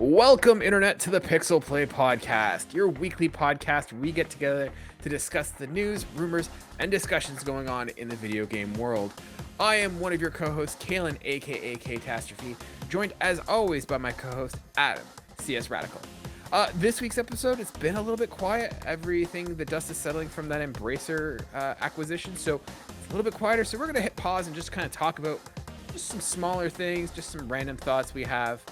Welcome, Internet, to the PixelPlay podcast, your weekly podcast where we get together to discuss the news, rumors, and discussions going on in the video game world. I am one of your co-hosts, Kaylan, aka Ktastrophy, joined as always by my co-host, Adam, CSRadical. This week's episode, it's been a little bit quiet. The dust is settling from that Embracer acquisition, so it's a little bit quieter. So we're going to hit pause and just kind of talk about just some smaller things, just some random thoughts we have.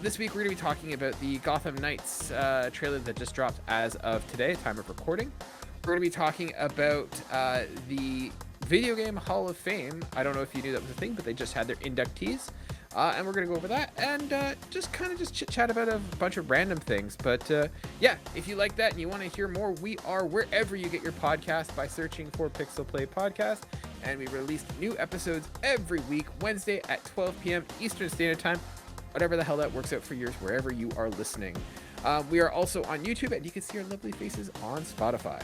This week we're going to be talking about the Gotham Knights trailer that just dropped as of today, time of recording. We're going to be talking about the Video Game Hall of Fame. I don't know if you knew that was a thing, but they just had their inductees. And we're going to go over that and just chit-chat about a bunch of random things. But yeah, if you like that and you want to hear more, we are wherever you get your podcast by searching for PixelPlay Podcast. And we release new episodes every week, Wednesday at 12 p.m. Eastern Standard Time. Whatever the hell that works out for yours, wherever you are listening. We are also on YouTube, and you can see our lovely faces on Spotify.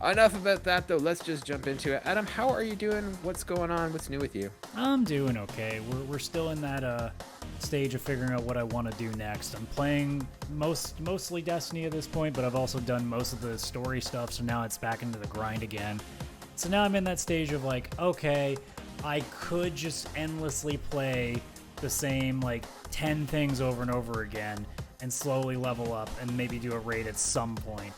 Enough about that, though. Let's just jump into it. Adam, how are you doing? What's going on? What's new with you? I'm doing okay. We're still in that stage of figuring out what I want to do next. I'm playing mostly Destiny at this point, but I've also done most of the story stuff, so now it's back into the grind again. So now I'm in that stage of like, okay, I could just endlessly play the same 10 things over and over again and slowly level up and maybe do a raid at some point.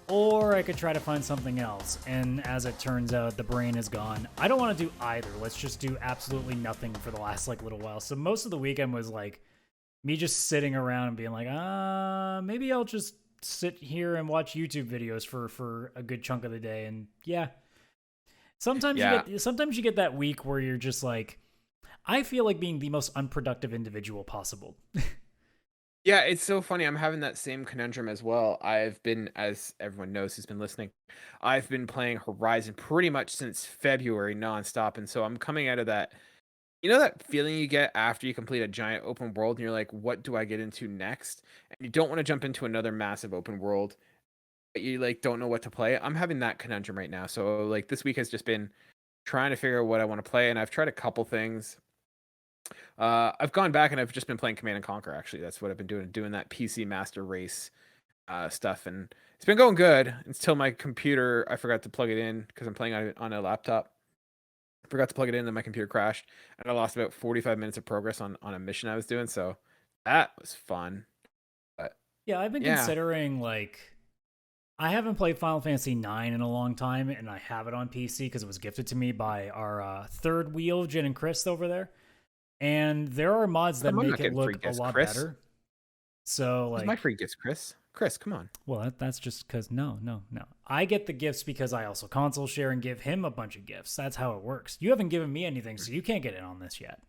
Or I could try to find something else, and as it turns out, the brain is gone. I don't want to do either. Let's just do absolutely nothing for the last little while. So most of the weekend was me just sitting around and being like, maybe I'll just sit here and watch YouTube videos for a good chunk of the day. And yeah, sometimes you get that week where you're just like, I feel like being the most unproductive individual possible. Yeah, it's so funny. I'm having that same conundrum as well. I've been, as everyone knows who's been listening, I've been playing Horizon pretty much since February nonstop. And so I'm coming out of that, that feeling you get after you complete a giant open world and you're like, what do I get into next? And you don't want to jump into another massive open world, but you don't know what to play. I'm having that conundrum right now. So this week has just been trying to figure out what I want to play. And I've tried a couple things. I've gone back and I've just been playing Command and Conquer. Actually, that's what I've been doing that PC Master Race stuff, and it's been going good until my computer. I forgot to plug it in because I'm playing on a laptop. I forgot to plug it in, and my computer crashed, and I lost about 45 minutes of progress on a mission I was doing. So that was fun. But yeah, I've been considering I haven't played Final Fantasy IX in a long time, and I have it on PC because it was gifted to me by our third wheel, Jen and Chris over there. And there are mods that make it look a lot better. So Where's my free gifts, Chris? Chris, come on. Well, that's just because no. I get the gifts because I also console share and give him a bunch of gifts. That's how it works. You haven't given me anything, so you can't get in on this yet.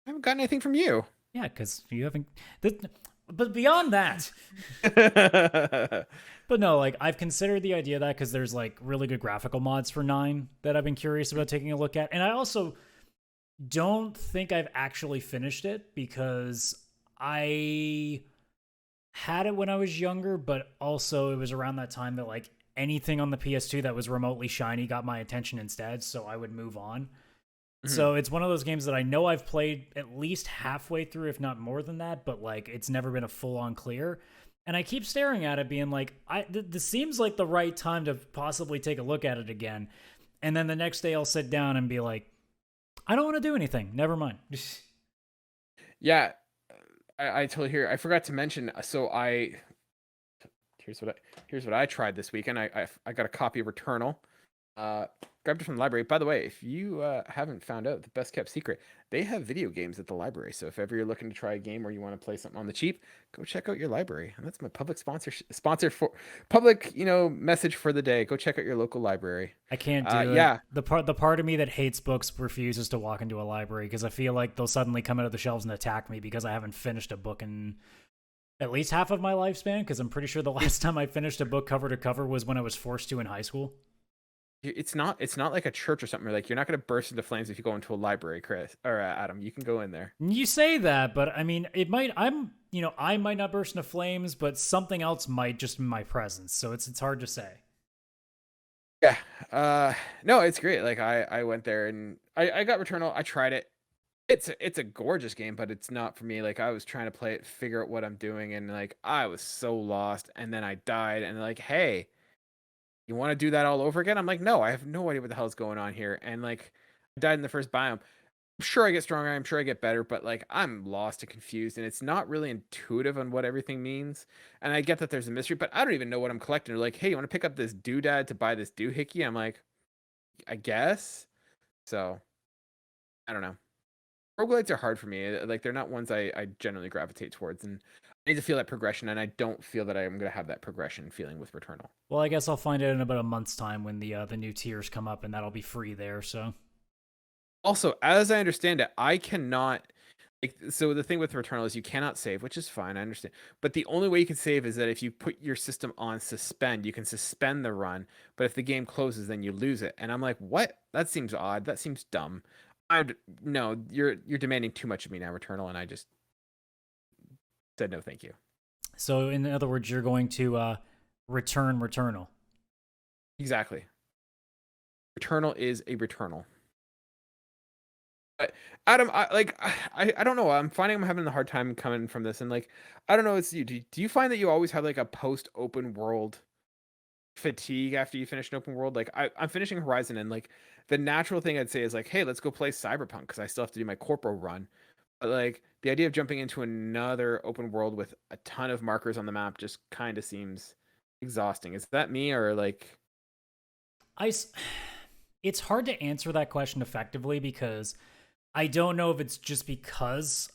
I haven't gotten anything from you. Yeah, because you haven't. But beyond that. But no, I've considered the idea of that because there's really good graphical mods for 9 that I've been curious about taking a look at. And I also don't think I've actually finished it because I had it when I was younger, but also it was around that time that anything on the PS2 that was remotely shiny got my attention instead, so I would move on. Mm-hmm. So it's one of those games that I know I've played at least halfway through, if not more than that, but it's never been a full-on clear. And I keep staring at it being this seems like the right time to possibly take a look at it again. And then the next day I'll sit down and be like, I don't want to do anything. Never mind. Yeah, I totally hear. I forgot to mention. So here's what I tried this weekend. I got a copy of Returnal. Grabbed it from the library. By the way, if you haven't found out the best kept secret, they have video games at the library. So if ever you're looking to try a game or you want to play something on the cheap, go check out your library. And that's my public sponsor for public, message for the day. Go check out your local library. I can't do it. Yeah. The part of me that hates books refuses to walk into a library because I feel like they'll suddenly come out of the shelves and attack me because I haven't finished a book in at least half of my lifespan. Because I'm pretty sure the last time I finished a book cover to cover was when I was forced to in high school. It's not like a church or something. You're not going to burst into flames if you go into a library, Chris or Adam. You can go in there. You say that, but I mean, it might. I might not burst into flames, but something else might just in my presence. So it's hard to say. Yeah. No, it's great. I went there and I got Returnal. I tried it. It's a gorgeous game, but it's not for me. Like I was trying to play it, figure out what I'm doing, and like I was so lost, and then I died, and like, hey, you want to do that all over again? I'm like, no, I have no idea what the hell is going on here, and like, I died in the first biome. I'm sure I get stronger, I'm sure I get better, but like I'm lost and confused, and it's not really intuitive on what everything means. And I get that there's a mystery, but I don't even know what I'm collecting. They're like, hey, you want to pick up this doodad to buy this doohickey? I'm like, I guess. So I don't know. Roguelites are hard for me. Like they're not ones I generally gravitate towards, and I need to feel that progression, and I don't feel that I'm gonna have that progression feeling with Returnal. Well, I guess I'll find out in about a month's time when the new tiers come up, and that'll be free there. So Also, as I understand it, I cannot. Like, so the thing with Returnal is you cannot save, which is fine, I understand. But the only way you can save is that if you put your system on suspend, you can suspend the run. But if the game closes, then you lose it. And I'm like, what? That seems odd. That seems dumb. I'd no, you're demanding too much of me now, Returnal, and I just said no, thank you. so in other words, you're going to return Returnal. Exactly. Returnal is a Returnal. But Adam, I don't know. I'm finding I'm having a hard time coming from this, and like I don't know. It's you. Do you find that you always have like a post open world fatigue after you finish an open world? Like I'm finishing Horizon, and like the natural thing I'd say is like, hey, let's go play Cyberpunk because I still have to do my corporal run. But like the idea of jumping into another open world with a ton of markers on the map just kind of seems exhausting. Is that me or like? I, it's hard to answer that question effectively because I don't know if it's just because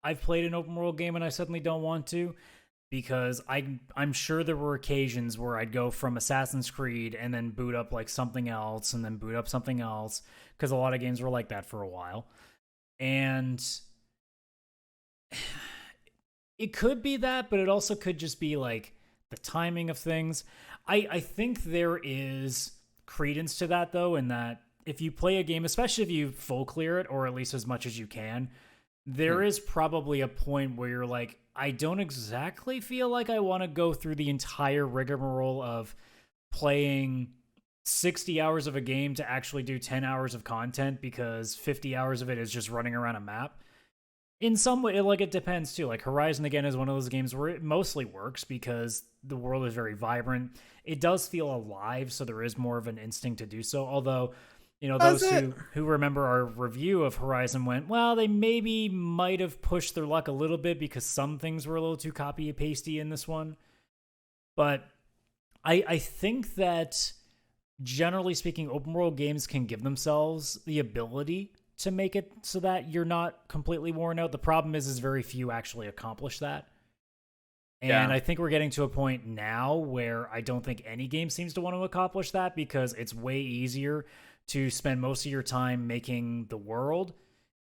I've played an open world game and I suddenly don't want to. Because I'm sure there were occasions where I'd go from Assassin's Creed and then boot up like something else and then boot up something else because a lot of games were like that for a while. And it could be that, but it also could just be like the timing of things. I think there is credence to that though, in that if you play a game, especially if you full clear it or at least as much as you can, there is probably a point where you're like, I don't exactly feel like I want to go through the entire rigmarole of playing 60 hours of a game to actually do 10 hours of content because 50 hours of it is just running around a map. In some way, like it depends too. Like Horizon again is one of those games where it mostly works because the world is very vibrant. It does feel alive, so there is more of an instinct to do so. Although, you know, those who remember our review of Horizon went, well, they maybe might have pushed their luck a little bit because some things were a little too copy and pasty in this one. But I think that generally speaking, open world games can give themselves the ability to make it so that you're not completely worn out. The problem is very few actually accomplish that. And I think we're getting to a point now where I don't think any game seems to want to accomplish that because it's way easier to spend most of your time making the world,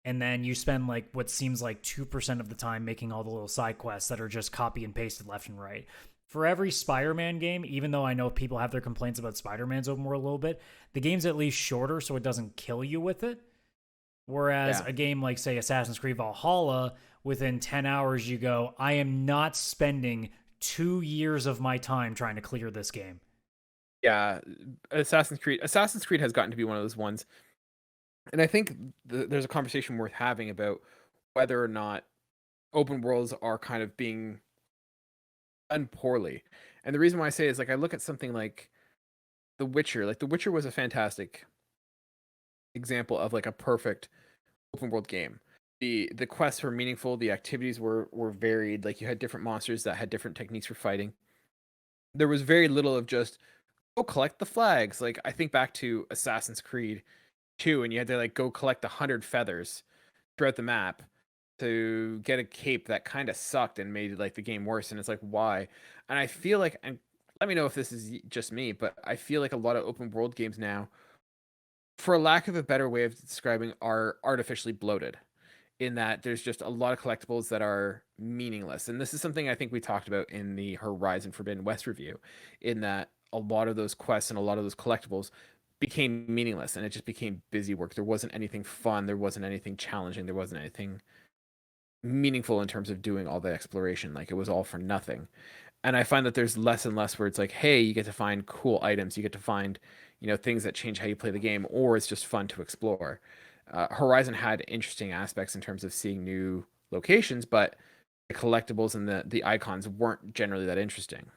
and then you spend like what seems like 2% of the time making all the little side quests that are just copy and pasted left and right. For every Spider-Man game, even though I know people have their complaints about Spider-Man's open world a little bit, the game's at least shorter so it doesn't kill you with it. Whereas a game like, say, Assassin's Creed Valhalla, within 10 hours you go, I am not spending 2 years of my time trying to clear this game. Yeah, Assassin's Creed has gotten to be one of those ones, and I think there's a conversation worth having about whether or not open worlds are kind of being done poorly. And the reason why I say is like I look at something like The Witcher. Like The Witcher was a fantastic example of like a perfect open world game. The quests were meaningful, the activities were varied, like you had different monsters that had different techniques for fighting. There was very little of just go collect the flags. Like I think back to Assassin's Creed 2 and you had to like go collect 100 feathers throughout the map to get a cape that kind of sucked and made like the game worse, and it's like why? And I feel like, and let me know if this is just me, but I feel like a lot of open world games now, for lack of a better way of describing, are artificially bloated in that there's just a lot of collectibles that are meaningless. And this is something I think we talked about in the Horizon Forbidden West review, in that a lot of those quests and a lot of those collectibles became meaningless and it just became busy work. There wasn't anything fun, there wasn't anything challenging, there wasn't anything meaningful in terms of doing all the exploration. Like it was all for nothing. And I find that there's less and less where it's like, hey, you get to find cool items, you get to find, things that change how you play the game, or it's just fun to explore. Horizon had interesting aspects in terms of seeing new locations, but the collectibles and the icons weren't generally that interesting.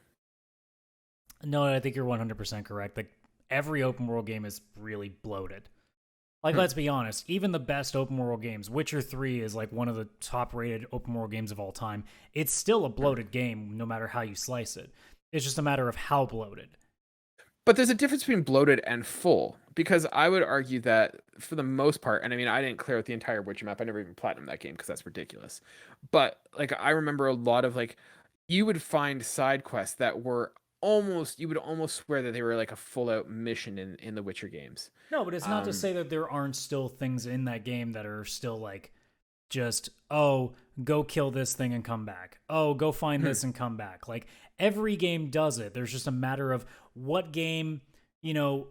No, I think you're 100% correct. Like every open world game is really bloated. Like, Hmm. let's be honest, even the best open world games, Witcher 3 is like one of the top rated open world games of all time. It's still a Hmm. bloated game no matter how you slice it. It's just a matter of how bloated. But there's a difference between bloated and full, because I would argue that for the most part, and I mean, I didn't clear out the entire Witcher map. I never even platinumed that game because that's ridiculous. But like, I remember a lot of like, you would find side quests that were almost, you would almost swear that they were like a full out mission in the Witcher games. No, but it's not to Um, say that there aren't still things in that game that are still like just, oh, go kill this thing and come back. Oh, go find hmm, this and come back. Like every game does it. There's just a matter of what game, you know,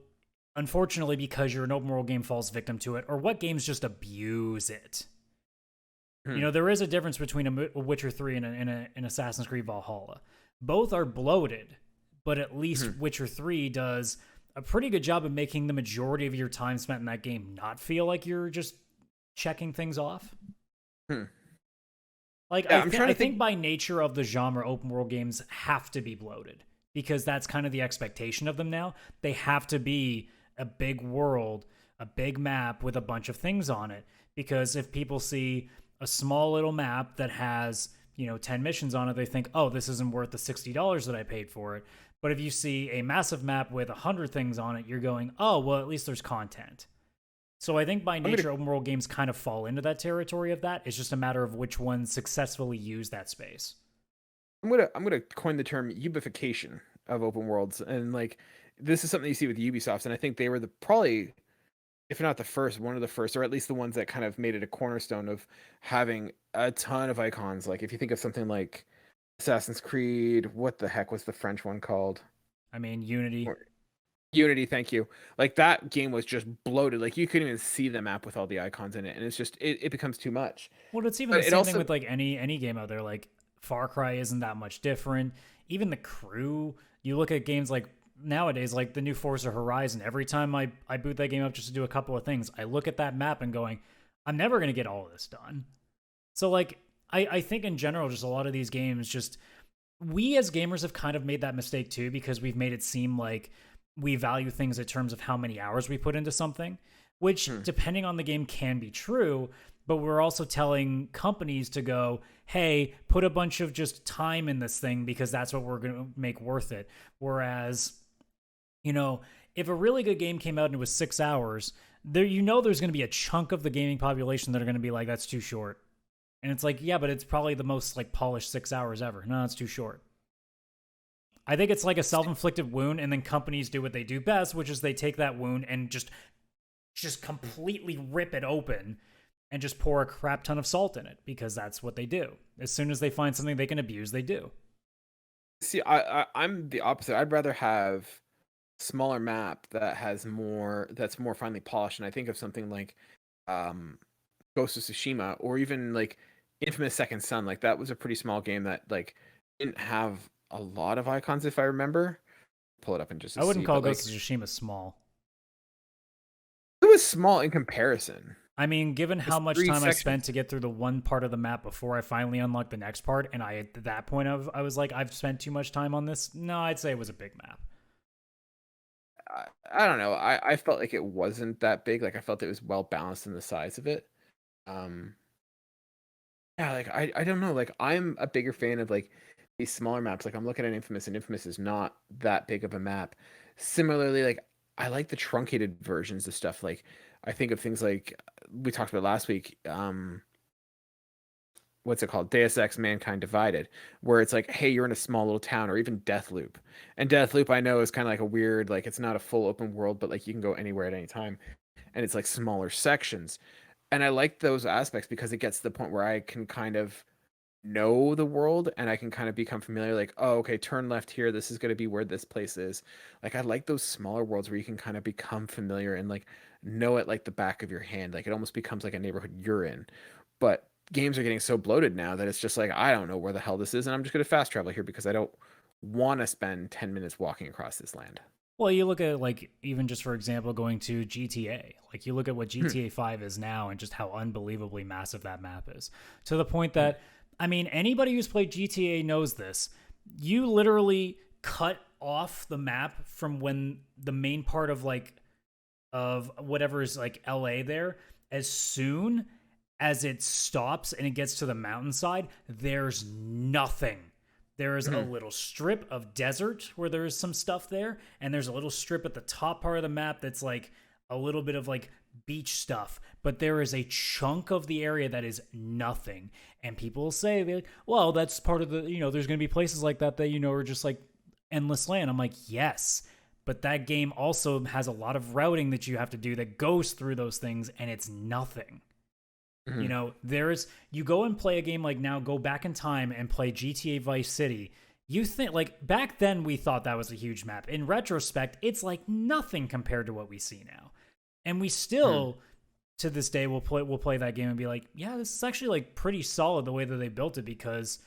unfortunately, because you're an open world game, falls victim to it, or what games just abuse it. You hmm, know, there is a difference between a Witcher 3 and an Assassin's Creed Valhalla. Both are bloated, but at least hmm, Witcher 3 does a pretty good job of making the majority of your time spent in that game not feel like you're just checking things off. hmm. Like Yeah, I'm trying I to think think. by nature of the genre, open world games have to be bloated because that's kind of the expectation of them now. They have to be a big world, a big map with a bunch of things on it. Because if people see a small little map that has 10 missions on it, they think, oh, this isn't worth the $60 that I paid for it. But if you see a massive map with 100 things on it, you're going, oh, well, at least there's content. So I think by I'm gonna nature, open world games kind of fall into that territory of that. It's just a matter of which ones successfully use that space. I'm gonna coin the term ubification of open worlds, and like this is something you see with Ubisoft, and I think they were the probably, if not the first, one of the first, or at least the ones that kind of made it a cornerstone of having a ton of icons. Like if you think of something like Assassin's Creed, what the heck was the French one called? I mean, Unity. Or- Unity, thank you. Like that game was just bloated. Like you couldn't even see the map with all the icons in it, and it's just it becomes too much. Well, it's even But the it same thing also, with like any game out there. Like Far Cry isn't that much different. Even the crew. You look at games like nowadays, like the new Forza Horizon. Every time I boot that game up just to do a couple of things, I look at that map and going, I'm never gonna get all of this done. So like I think in general, just a lot of these games, just we as gamers have kind of made that mistake too because we've made it seem like we value things in terms of how many hours we put into something, which hmm, depending on the game can be true, but we're also telling companies to go, hey, put a bunch of just time in this thing because that's what we're going to make worth it. Whereas, if a really good game came out and it was 6 hours, there's going to be a chunk of the gaming population that are going to be like, that's too short. And it's like, yeah, but it's probably the most like polished 6 hours ever. No, it's too short. I think it's like a self-inflicted wound, and then companies do what they do best, which is they take that wound and just completely rip it open and just pour a crap ton of salt in it because that's what they do. As soon as they find something they can abuse, they do. see, I'm the opposite. I'd rather have smaller map that has more that's more finely polished. And I think of something like um Ghost of Tsushima, or even like Infamous Second Son. Like that was a pretty small game that like didn't have a lot of icons, if I remember. Pull it up and just to I wouldn't see, call but Ghost like of Tsushima small. it was small in comparison. I mean, given It's how much three time I spent sections. to get through the one part of the map before I finally unlocked the next part, and at that point I was like, I've spent too much time on this. No, I'd say it was a big map. I don't know. I felt like it wasn't that big. Like I felt it was well balanced in the size of it. Um, yeah, like I don't know. Like I'm a bigger fan of like these smaller maps. Like I'm looking at Infamous, and Infamous is not that big of a map. Similarly, like I like the truncated versions of stuff. Like I think of things like we talked about last week. What's it called? Deus Ex Mankind Divided, where it's like, hey, you're in a small little town, or even Deathloop. And Deathloop, I know, is kind of like a weird, like it's not a full open world, but like you can go anywhere at any time, and it's like smaller sections. And I like those aspects because it gets to the point where I can kind of know the world and I can kind of become familiar, like, oh, okay, turn left here, this is going to be where this place is. Like I like those smaller worlds where you can kind of become familiar and like know it like the back of your hand. Like it almost becomes like a neighborhood you're in. But games are getting so bloated now that it's just like I don't know where the hell this is, and I'm just going to fast travel here because I don't want to spend 10 minutes walking across this land. Well, you look at like even just for example going to GTA. Like you look at what GTA 5 is now and just how unbelievably massive that map is. To the point that I mean anybody who's played GTA knows this. You literally cut off the map from when the main part of like of whatever is like LA there, as soon as it stops and it gets to the mountainside, there's nothing. There is a little strip of desert where there is some stuff there, and there's a little strip at the top part of the map that's like a little bit of like beach stuff, but there is a chunk of the area that is nothing. And people will say, they're like, well, that's part of the, there's going to be places like that that, are just like endless land. I'm like, yes, but that game also has a lot of routing that you have to do that goes through those things, and it's nothing. There's you go and play a game like now, go back in time and play GTA Vice City. You think like back then we thought that was a huge map. In retrospect, it's like nothing compared to what we see now. And we still to this day will play that game and be like, yeah, this is actually like pretty solid the way that they built it, because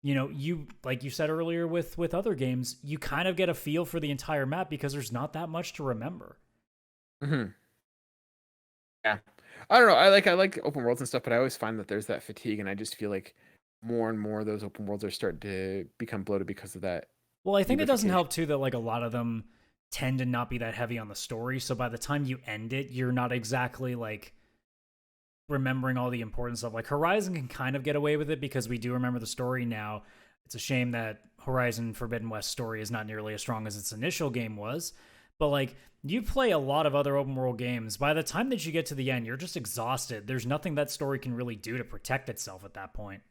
you like you said earlier with other games, you kind of get a feel for the entire map because there's not that much to remember. Yeah. I don't know. I like open worlds and stuff, but I always find that there's that fatigue, and I just feel like more and more of those open worlds are starting to become bloated because of that. Well, I think it doesn't help too that like a lot of them tend to not be that heavy on the story, so by the time you end it, you're not exactly like remembering all the important stuff. Like Horizon can kind of get away with it because we do remember the story now. It's a shame that Horizon Forbidden West story is not nearly as strong as its initial game was. But like you play a lot of other open world games, by the time that you get to the end, you're just exhausted. There's nothing that story can really do to protect itself at that point.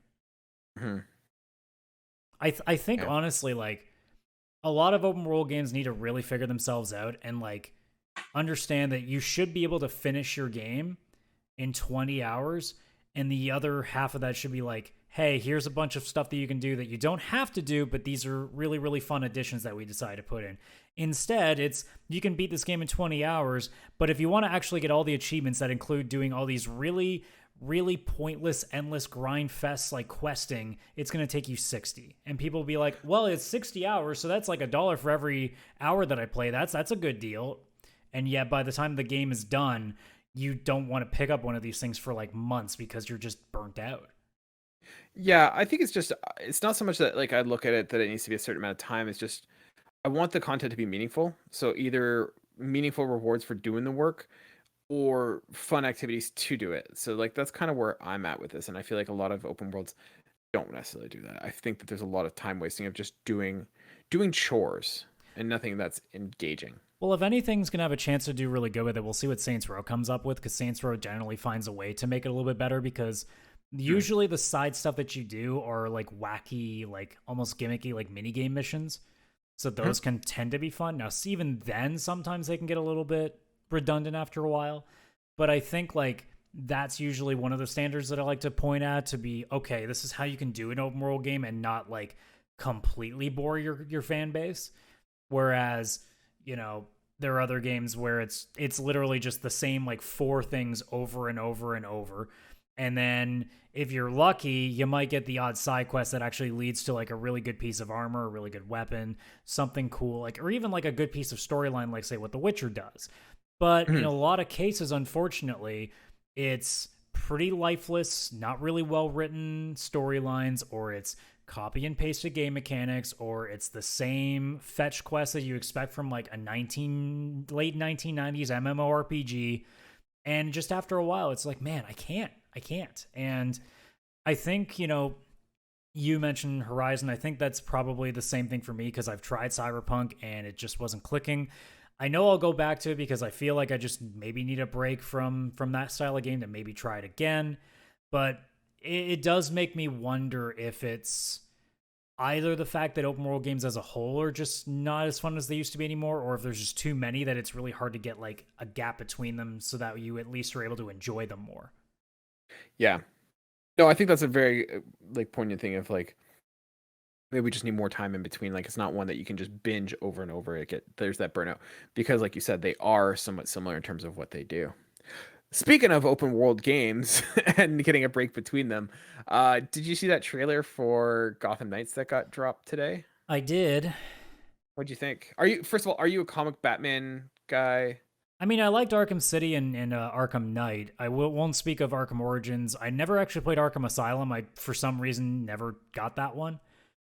I think honestly, like a lot of open world games need to really figure themselves out and like understand that you should be able to finish your game in 20 hours, and the other half of that should be like, hey, here's a bunch of stuff that you can do that you don't have to do, but these are really, really fun additions that we decided to put in. Instead, it's you can beat this game in 20 hours, but if you want to actually get all the achievements that include doing all these really, really pointless, endless grind fests like questing, it's going to take you 60. And people will be like, well, it's 60 hours, so that's like $1 for every hour that I play. That's a good deal. And yet, by the time the game is done, you don't want to pick up one of these things for like months because you're just burnt out. Yeah, I think it's not so much that like I look at it that it needs to be a certain amount of time. It's just I want the content to be meaningful. So either meaningful rewards for doing the work or fun activities to do it. So like that's kind of where I'm at with this, and I feel like a lot of open worlds don't necessarily do that. I think that there's a lot of time wasting of just doing chores and nothing that's engaging. Well, if anything's going to have a chance to do really good with it, we'll see what Saints Row comes up with, because Saints Row generally finds a way to make it a little bit better, because usually the side stuff that you do are like wacky, like almost gimmicky, like minigame missions. So those can tend to be fun. Now, even then, sometimes they can get a little bit redundant after a while. But I think like that's usually one of the standards that I like to point at, to be, okay, this is how you can do an open world game and not like completely bore your fan base. Whereas, there are other games where it's literally just the same like 4 things over and over and over. And then if you're lucky, you might get the odd side quest that actually leads to like a really good piece of armor, a really good weapon, something cool, like, or even like a good piece of storyline, like say what The Witcher does. But in a lot of cases, unfortunately, it's pretty lifeless, not really well written storylines, or it's copy and pasted game mechanics, or it's the same fetch quest that you expect from like a late 1990s MMORPG. And just after a while, it's like, man, I can't. And I think, you mentioned Horizon. I think that's probably the same thing for me, because I've tried Cyberpunk and it just wasn't clicking. I know I'll go back to it because I feel like I just maybe need a break from that style of game to maybe try it again. But it does make me wonder if it's either the fact that open world games as a whole are just not as fun as they used to be anymore, or if there's just too many that it's really hard to get like a gap between them so that you at least are able to enjoy them more. Yeah. No, I think that's a very like poignant thing of like maybe we just need more time in between. Like it's not one that you can just binge over and over. There's that burnout, because like you said, they are somewhat similar in terms of what they do. Speaking of open world games and getting a break between them, did you see that trailer for Gotham Knights that got dropped today? I did. What'd you think? Are you first of all, are you a comic Batman guy? I mean, I liked Arkham City and Arkham Knight. Won't speak of Arkham Origins. I never actually played Arkham Asylum. I, for some reason, never got that one.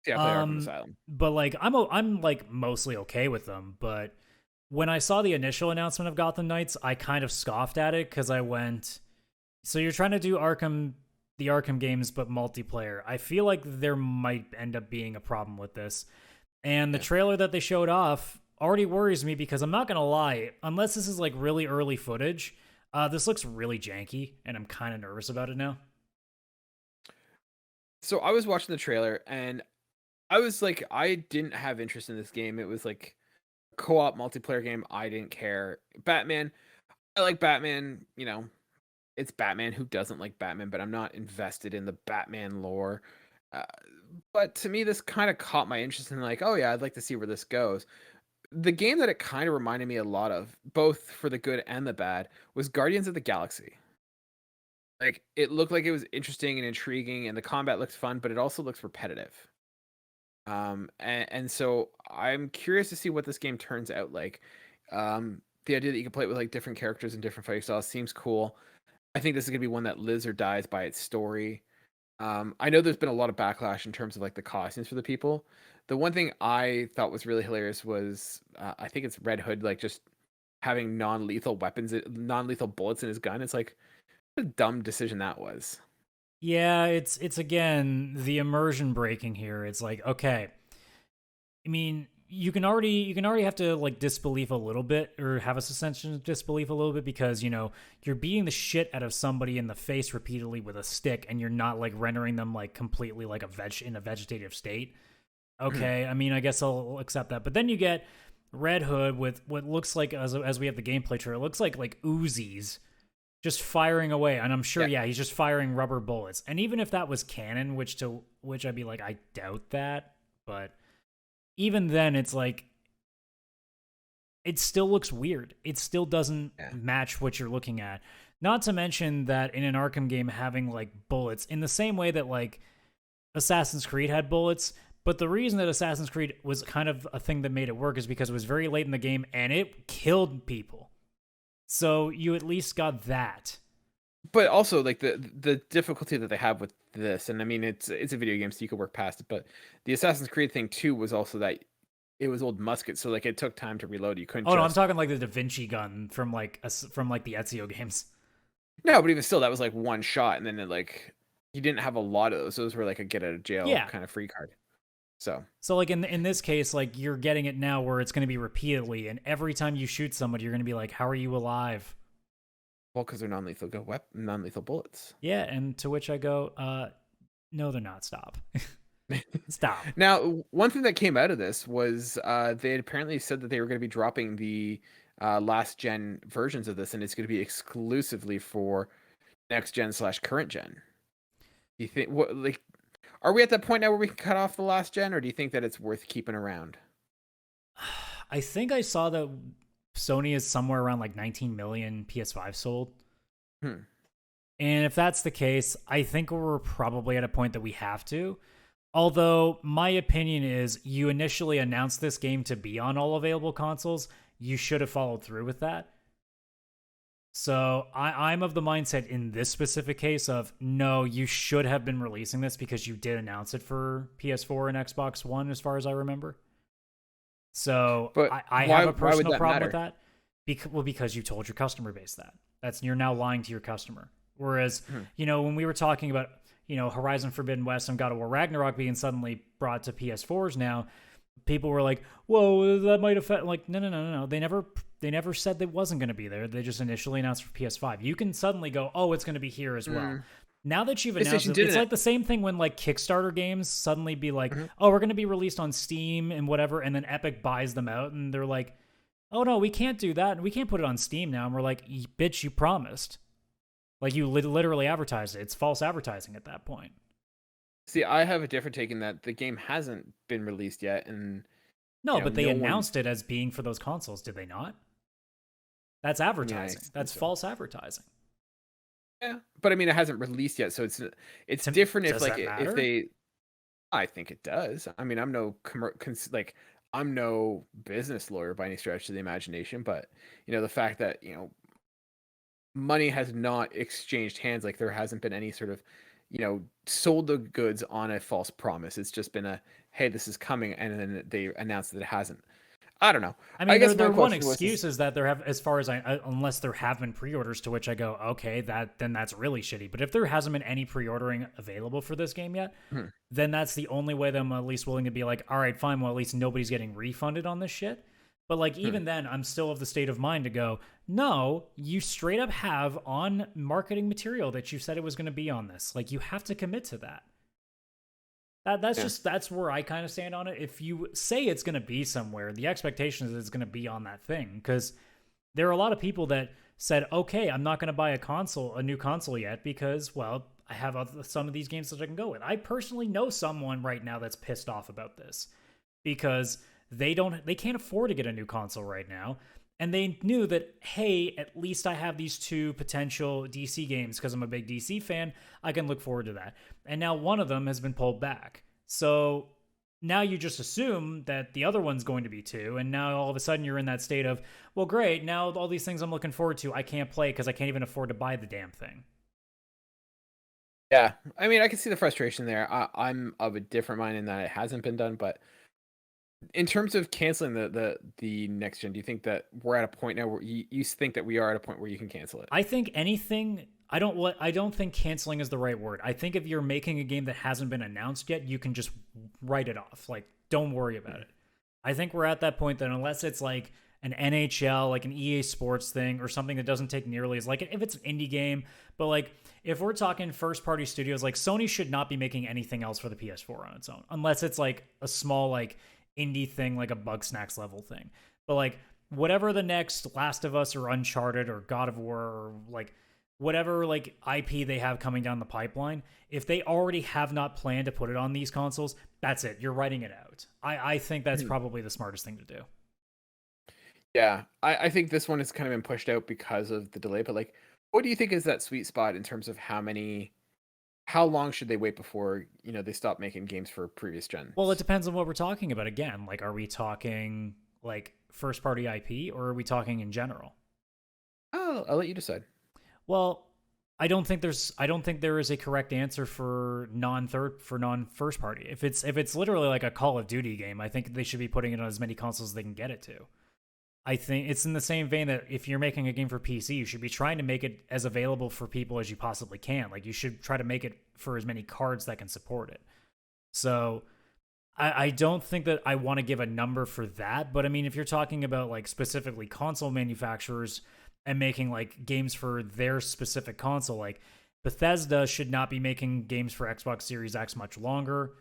Yeah, I played Arkham Asylum. But like, I'm like mostly okay with them. But when I saw the initial announcement of Gotham Knights, I kind of scoffed at it because I went, so you're trying to do the Arkham games, but multiplayer. I feel like there might end up being a problem with this. And the trailer that they showed off already worries me because I'm not going to lie, unless this is like really early footage, this looks really janky and I'm kind of nervous about it now. So I was watching the trailer and I was like, I didn't have interest in this game. It was like a co-op multiplayer game. I didn't care. Batman, I like Batman, it's Batman. Who doesn't like Batman? But I'm not invested in the Batman lore. Uh, but to me, this kind of caught my interest in like, oh yeah, I'd like to see where this goes. The game that it kind of reminded me a lot of, both for the good and the bad, was Guardians of the Galaxy. Like it looked like it was interesting and intriguing, and the combat looks fun, but it also looks repetitive. And so I'm curious to see what this game turns out like. The idea that you can play it with like different characters and different fighting styles seems cool. I think this is gonna be one that lives or dies by its story. I know there's been a lot of backlash in terms of like the costumes for the people. The one thing I thought was really hilarious was I think it's Red Hood like just having non-lethal weapons, non-lethal bullets in his gun. It's like what a dumb decision that was. Yeah, it's again the immersion breaking here. It's like, okay, I mean, you can already have to like disbelief a little bit or have a suspension of disbelief a little bit because you're beating the shit out of somebody in the face repeatedly with a stick and you're not like rendering them like completely like in a vegetative state. Okay, I mean, I guess I'll accept that. But then you get Red Hood with what looks like, as we have the gameplay trailer, it looks like Uzis just firing away, and I'm sure, yeah, he's just firing rubber bullets. And even if that was canon, which I'd be like, I doubt that, but even then, it's like it still looks weird. It still doesn't match what you're looking at. Not to mention that in an Arkham game, having like bullets in the same way that like Assassin's Creed had bullets. But the reason that Assassin's Creed was kind of a thing that made it work is because it was very late in the game and it killed people. So you at least got that. But also like the difficulty that they have with this, and I mean it's a video game, so you could work past it. But the Assassin's Creed thing too was also that it was old muskets, so like it took time to reload. You couldn't. Oh no, I'm talking like the Da Vinci gun from like the Ezio games. No, but even still, that was like one shot, and then you didn't have a lot of those. Those were like a get out of jail kind of free card. So like in this case, like you're getting it now where it's going to be repeatedly, and every time you shoot somebody, you're going to be like, "How are you alive?" Well, because they're non-lethal bullets. Yeah, and to which I go, no, they're not. Stop. Stop. Now, one thing that came out of this was they had apparently said that they were going to be dropping the last gen versions of this, and it's going to be exclusively for next gen / current gen. Do you think are we at that point now where we can cut off the last gen, or do you think that it's worth keeping around? I think I saw that Sony is somewhere around like 19 million PS5 sold. And if that's the case, I think we're probably at a point that we have to. Although my opinion is you initially announced this game to be on all available consoles, you should have followed through with that. So I'm of the mindset in this specific case of no, you should have been releasing this because you did announce it for PS4 and Xbox One, as far as I remember. So but I have a personal problem with that. Because you told your customer base that. You're now lying to your customer. Whereas, when we were talking about, Horizon Forbidden West and God of War Ragnarok being suddenly brought to PS4s now, people were like, whoa, that might affect, like, no. They never said that wasn't going to be there. They just initially announced for PS5. You can suddenly go, oh, it's going to be here as well. Now that you've announced it, it's like the same thing when like Kickstarter games suddenly be like, oh, we're going to be released on Steam and whatever, and then Epic buys them out, and they're like, oh no, we can't do that. We can't put it on Steam now. And we're like, bitch, you promised. Like you literally advertised it. It's false advertising at that point. See, I have a different take in that the game hasn't been released yet, and no, but they announced it as being for those consoles, did they not? That's advertising. That's false advertising. Yeah, but I mean, it hasn't released yet, so it's different if they. I think it does. I mean, I'm no I'm no business lawyer by any stretch of the imagination, but the fact that money has not exchanged hands, like there hasn't been any sort of sold the goods on a false promise. It's just been a, hey, this is coming, and then they announced that it hasn't. I don't know. I I mean, guess their my one question was excuse is that there have, as far as unless there have been pre-orders, to which I go, okay, then that's really shitty. But if there hasn't been any pre-ordering available for this game yet, then that's the only way that I'm at least willing to be like, all right, fine, well, at least nobody's getting refunded on this shit. But like, even then, I'm still of the state of mind to go, no, you straight up have on marketing material that you said it was going to be on this. Like, you have to commit to that. That's where I kind of stand on it. If you say it's going to be somewhere, the expectation is it's going to be on that thing, because there are a lot of people that said, okay, I'm not going to buy a new console yet because, well, I have some of these games that I can go with. I personally know someone right now that's pissed off about this because they can't afford to get a new console right now. And they knew that, hey, at least I have these two potential DC games because I'm a big DC fan. I can look forward to that. And now one of them has been pulled back. So now you just assume that the other one's going to be too. And now all of a sudden you're in that state of, well, great. Now all these things I'm looking forward to, I can't play because I can't even afford to buy the damn thing. Yeah. I mean, I can see the frustration there. I'm of a different mind in that it hasn't been done, but in terms of canceling the next gen, do you think that we're at a point now where you think that we are at a point where you can cancel it? I think anything. I don't think canceling is the right word. I think if you're making a game that hasn't been announced yet, you can just write it off. Like, don't worry about it. I think we're at that point that unless it's like an NHL, like an EA Sports thing, or something that doesn't take nearly as, like, if it's an indie game, but like if we're talking first party studios, like Sony should not be making anything else for the PS4 on its own, unless it's like a small like indie thing, like a Bugsnax level thing. But like whatever the next Last of Us or Uncharted or God of War or like whatever like IP they have coming down the pipeline, if they already have not planned to put it on these consoles, that's it. You're writing it out. I think that's probably the smartest thing to do. Yeah, I think this one has kind of been pushed out because of the delay. But like, what do you think is that sweet spot in terms of how long should they wait before they stop making games for previous gens? Well, it depends on what we're talking about. Again, like, are we talking like first party IP or are we talking in general? I'll let you decide. Well, I don't think there is a correct answer for non first party. If it's literally like a Call of Duty game, I think they should be putting it on as many consoles as they can get it to. I think it's in the same vein that if you're making a game for PC, you should be trying to make it as available for people as you possibly can. Like, you should try to make it for as many cards that can support it. So I don't think that I want to give a number for that. But I mean, if you're talking about like specifically console manufacturers and making like games for their specific console, like Bethesda should not be making games for Xbox Series X much longer.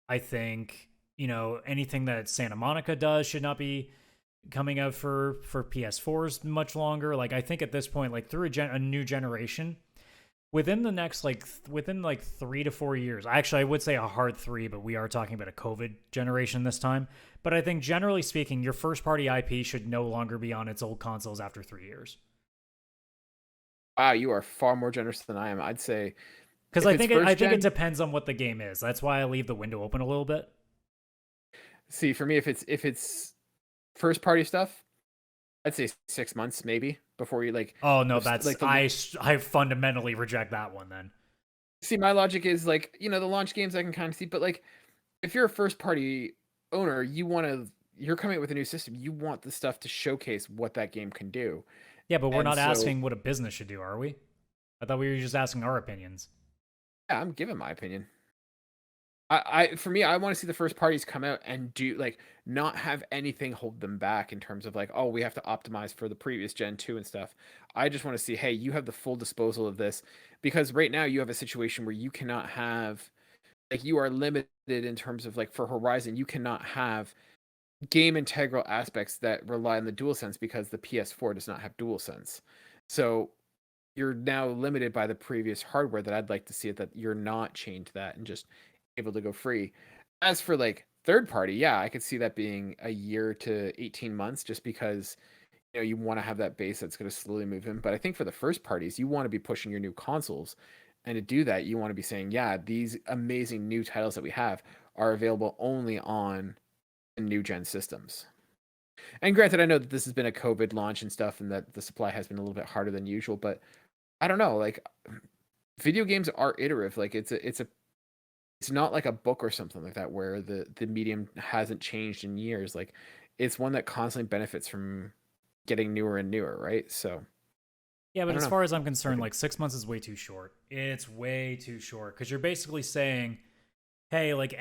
I think, anything that Santa Monica does should not be coming out for PS4s much longer. Like, I think at this point, like through a new generation, within the next within 3 to 4 years, actually I would say a hard 3, but we are talking about a COVID generation this time. But I think generally speaking, your first party IP should no longer be on its old consoles after 3 years. Wow, you are far more generous than I am. I'd say because I think it depends on what the game is. That's why I leave the window open a little bit. See, for me, if it's first party stuff, I'd say 6 months maybe before you like. Oh no, that's like I fundamentally reject that one then. See, my logic is like, the launch games I can kind of see, but like if you're a first party owner, you're coming up with a new system, you want the stuff to showcase what that game can do. Yeah, but we're not asking what a business should do, are we? I thought we were just asking our opinions. Yeah, I'm giving my opinion. For me, I want to see the first parties come out and do like not have anything hold them back in terms of like, oh, we have to optimize for the previous Gen 2 and stuff. I just want to see, hey, you have the full disposal of this, because right now you have a situation where you cannot have, like, you are limited in terms of like for Horizon, you cannot have game integral aspects that rely on the DualSense because the PS4 does not have DualSense. So you're now limited by the previous hardware. That I'd like to see it that you're not chained to that and just able to go free. As for like third party, yeah, I could see that being a year to 18 months just because you want to have that base that's going to slowly move in. But I think for the first parties, you want to be pushing your new consoles, and to do that, you want to be saying, yeah, these amazing new titles that we have are available only on new gen systems. And granted, I know that this has been a COVID launch and stuff, and that the supply has been a little bit harder than usual. But I don't know, like video games are iterative. Like it's not like a book or something like that where the medium hasn't changed in years. Like it's one that constantly benefits from getting newer and newer, right? So Yeah, I but don't as know. far as I'm concerned, like 6 months is way too short. It's way too short because you're basically saying, hey, like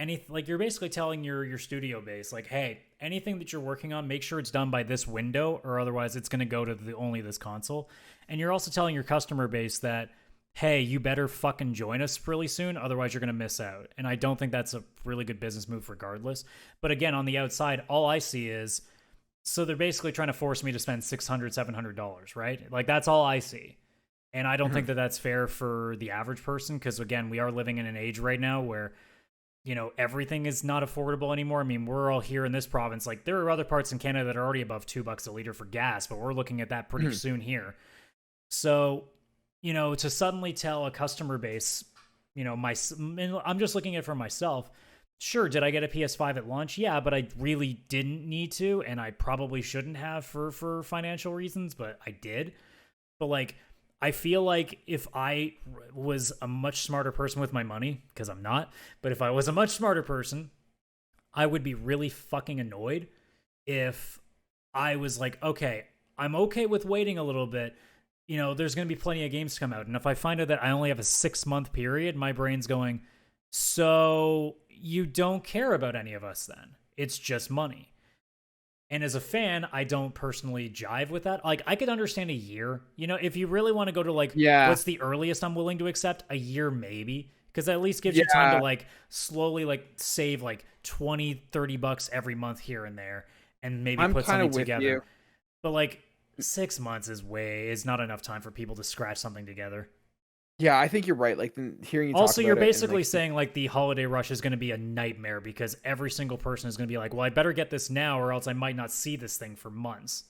you're basically telling your studio base, like, hey, anything that you're working on, make sure it's done by this window, or otherwise it's going to go to only this console. And you're also telling your customer base that, hey, you better fucking join us really soon, otherwise you're going to miss out. And I don't think that's a really good business move, regardless. But again, on the outside, all I see is, so they're basically trying to force me to spend $600-$700, right? Like that's all I see. And I don't think that that's fair for the average person because again, we are living in an age right now where everything is not affordable anymore. I mean, we're all here in this province. Like, there are other parts in Canada that are already above $2 a liter for gas, but we're looking at that pretty soon here. So, to suddenly tell a customer base, I'm just looking at it for myself. Sure, did I get a PS5 at launch? Yeah, but I really didn't need to, and I probably shouldn't have for financial reasons, but I did. But like, I feel like if I was a much smarter person with my money, because I'm not, but if I was a much smarter person, I would be really fucking annoyed if I was like, okay, I'm okay with waiting a little bit. There's going to be plenty of games to come out. And if I find out that I only have a 6-month period, my brain's going, so you don't care about any of us then. It's just money. And as a fan, I don't personally jive with that. Like, I could understand a year. If you really want to go to like, what's the earliest I'm willing to accept? A year, maybe. Because that at least gives you time to like slowly like save like $20-$30 every month here and there and maybe put something together. You. But like 6 months is not enough time for people to scratch something together. Yeah, I think you're right. Like hearing you talk also, about you're it basically saying like the holiday rush is going to be a nightmare because every single person is going to be like, well, I better get this now or else I might not see this thing for months.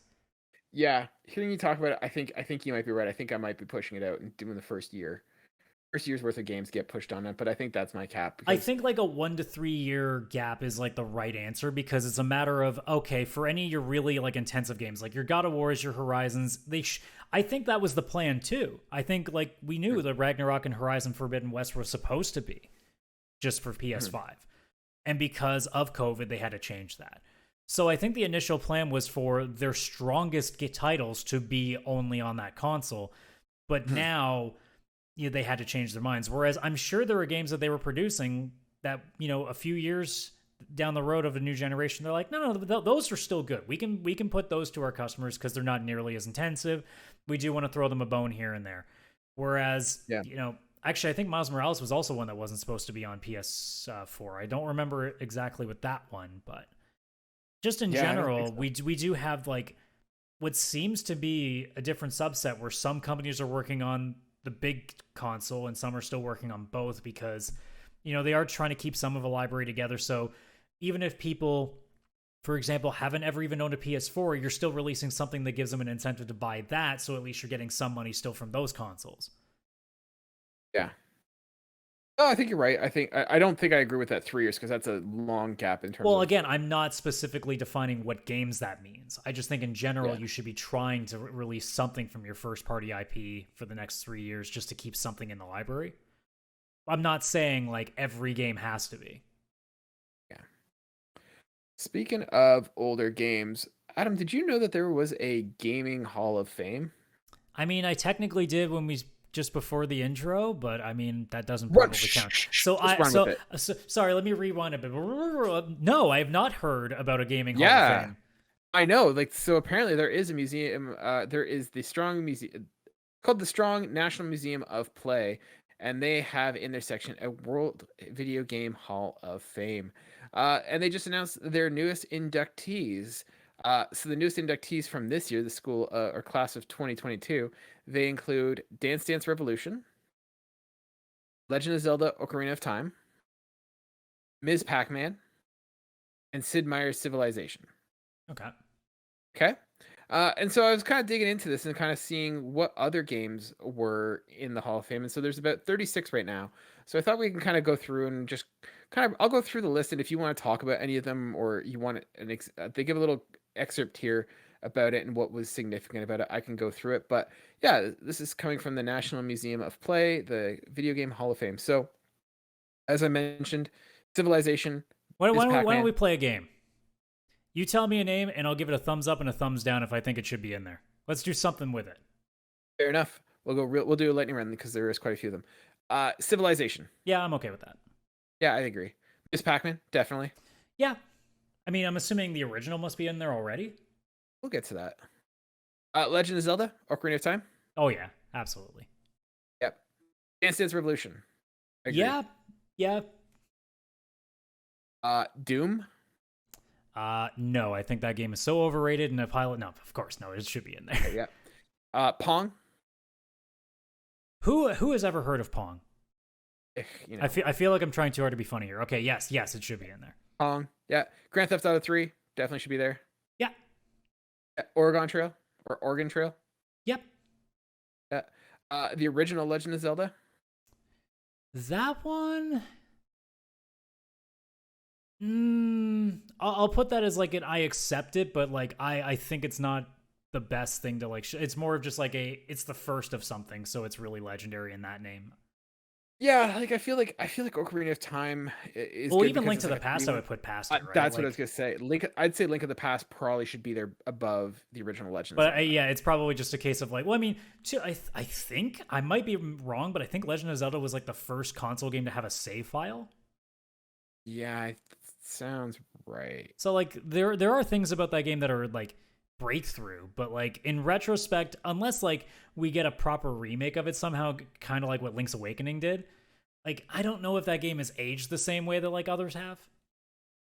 Yeah, hearing you talk about it, I think you might be right. I think I might be pushing it out and doing the first year's worth of games get pushed on it, but I think that's my cap. I think like a 1 to 3 year gap is like the right answer because it's a matter of, okay, for any of your really like intensive games, like your God of Wars, your Horizons, I think that was the plan too. I think like we knew that Ragnarok and Horizon Forbidden West were supposed to be just for PS5. And because of COVID, they had to change that. So I think the initial plan was for their strongest titles to be only on that console. But now they had to change their minds. Whereas I'm sure there were games that they were producing that, a few years down the road of a new generation, they're like, no, those are still good. We can put those to our customers because they're not nearly as intensive. We do want to throw them a bone here and there. Whereas, actually, I think Miles Morales was also one that wasn't supposed to be on PS4. I don't remember exactly with that one, but just in general, we do have like what seems to be a different subset where some companies are working on the big console and some are still working on both because, they are trying to keep some of a library together. So even if people, for example, haven't ever even owned a PS4, you're still releasing something that gives them an incentive to buy that. So at least you're getting some money still from those consoles. Yeah. Oh, I think you're right. I don't think I agree with that 3 years because that's a long gap in terms of... Well, again, I'm not specifically defining what games that means. I just think in general, you should be trying to release something from your first party IP for the next 3 years just to keep something in the library. I'm not saying like every game has to be. Yeah. Speaking of older games, Adam, did you know that there was a gaming hall of fame? I mean, I technically did when we just before the intro, but I mean that doesn't probably count. So sorry, let me rewind a bit. No, I have not heard about a gaming hall of fame. I know. Like, so apparently there is a museum. There is the Strong Museum called the Strong National Museum of Play, and they have in their section a World Video Game Hall of Fame. And they just announced their newest inductees. So the newest inductees from this year, the school or class of 2022, they include Dance Dance Revolution, Legend of Zelda: Ocarina of Time, Ms. Pac-Man, and Sid Meier's Civilization. Okay. And so I was kind of digging into this and kind of seeing what other games were in the Hall of Fame. And so there's about 36 right now. So I thought we can kind of go through and just I'll go through the list, and if you want to talk about any of them, or you want they give a little excerpt here about it and what was significant about it, I can go through it. But yeah, this is coming from the National Museum of Play, the Video Game Hall of Fame. So, as I mentioned, Civilization Why is don't Pac-Man. we play a game? You tell me a name, and I'll give it a thumbs up and a thumbs down if I think it should be in there. Let's do something with it. Fair enough. We'll do a lightning round because there is quite a few of them. Civilization. Yeah, I'm okay with that. Yeah, I agree. Is Pac-Man definitely? Yeah. I mean, I'm assuming the original must be in there already. We'll get to that. Legend of Zelda: Ocarina of Time. Oh yeah, absolutely. Yep. Dance Dance Revolution. Agree. Yeah. Yeah. Doom. No, I think that game is so overrated and a pilot. No, of course, no, it should be in there. Okay, yeah. Pong. Who has ever heard of Pong? You know. I feel like I'm trying too hard to be funny here. Okay, yes, it should be in there. Pong. Yeah. Grand Theft Auto 3 definitely should be there. Yeah. Oregon Trail or Oregon Trail. Yep. Yeah. The original Legend of Zelda. That one. I'll put that as like I accept it, but like I think it's not the best thing to like. It's more of just like it's the first of something, so it's really legendary in that name. Yeah, like I feel like Ocarina of Time is. Well, good even Link to like the Past, I would put past it. Right? That's what I was gonna say. I'd say Link of the Past probably should be there above the original Legend. But yeah, it's probably just a case of like, well, I mean, I think I might be wrong, but I think Legend of Zelda was like the first console game to have a save file. Yeah, sounds right. So like, there are things about that game that are like breakthrough, but like in retrospect, unless like we get a proper remake of it somehow, kind of like what Link's Awakening did, like I don't know if that game has aged the same way that like others have.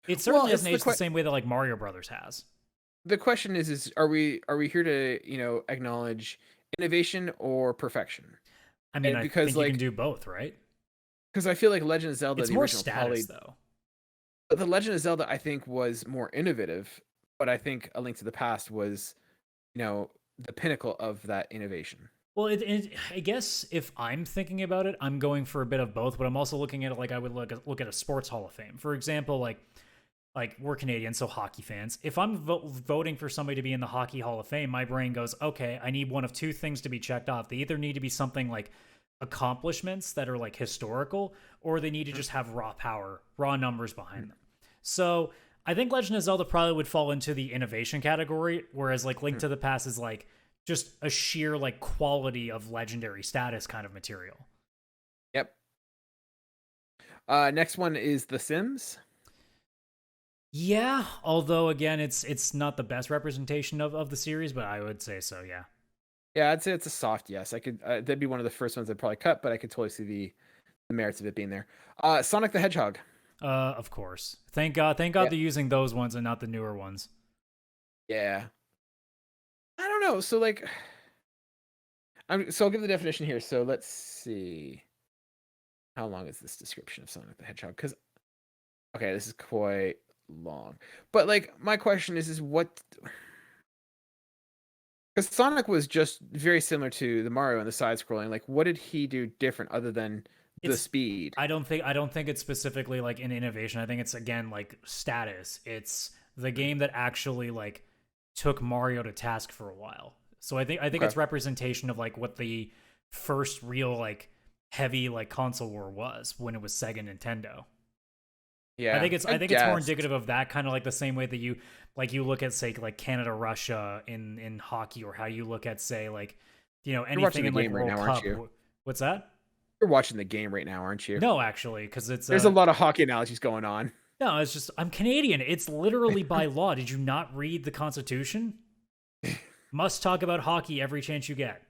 It certainly hasn't aged the same way that like Mario Brothers has. The question is are we here to acknowledge innovation or perfection? I mean, I think you can do both, right? Because I feel like Legend of Zelda, it's the more original, status though. But the Legend of Zelda, I think, was more innovative. But I think A Link to the Past was, the pinnacle of that innovation. Well, I guess if I'm thinking about it, I'm going for a bit of both, but I'm also looking at it like I would look at a sports Hall of Fame. For example, like we're Canadians, so hockey fans. If I'm voting for somebody to be in the Hockey Hall of Fame, my brain goes, okay, I need one of two things to be checked off. They either need to be something like accomplishments that are like historical, or they need to just have raw power, raw numbers behind them. So I think Legend of Zelda probably would fall into the innovation category, whereas like Link to the Past is like just a sheer like quality of legendary status kind of material. Yep. Next one is The Sims. Yeah, although again, it's not the best representation of the series, but I would say so. Yeah. Yeah, I'd say it's a soft yes. I could that'd be one of the first ones I'd probably cut, but I could totally see the merits of it being there. Sonic the Hedgehog. Of course. Thank God they're using those ones and not the newer ones. Yeah. I don't know. So like, so I'll give the definition here. So let's see. How long is this description of Sonic the Hedgehog? Because, okay, this is quite long. But like, my question is what? Because Sonic was just very similar to the Mario and the side scrolling. Like, what did he do different other than the speed? I don't think it's specifically like an innovation. I think it's again like status. It's the game that actually like took Mario to task for a while. So I think it's representation of like what the first real like heavy like console war was when it was Sega Nintendo. Yeah, I think it's more indicative of that, kind of like the same way that you look at say like Canada Russia in hockey, or how you look at say like anything in like World Cup. What's that? You're watching the game right now, aren't you? No, actually, because there's a lot of hockey analogies going on. No, it's just I'm Canadian. It's literally by law. Did you not read the Constitution? Must talk about hockey every chance you get.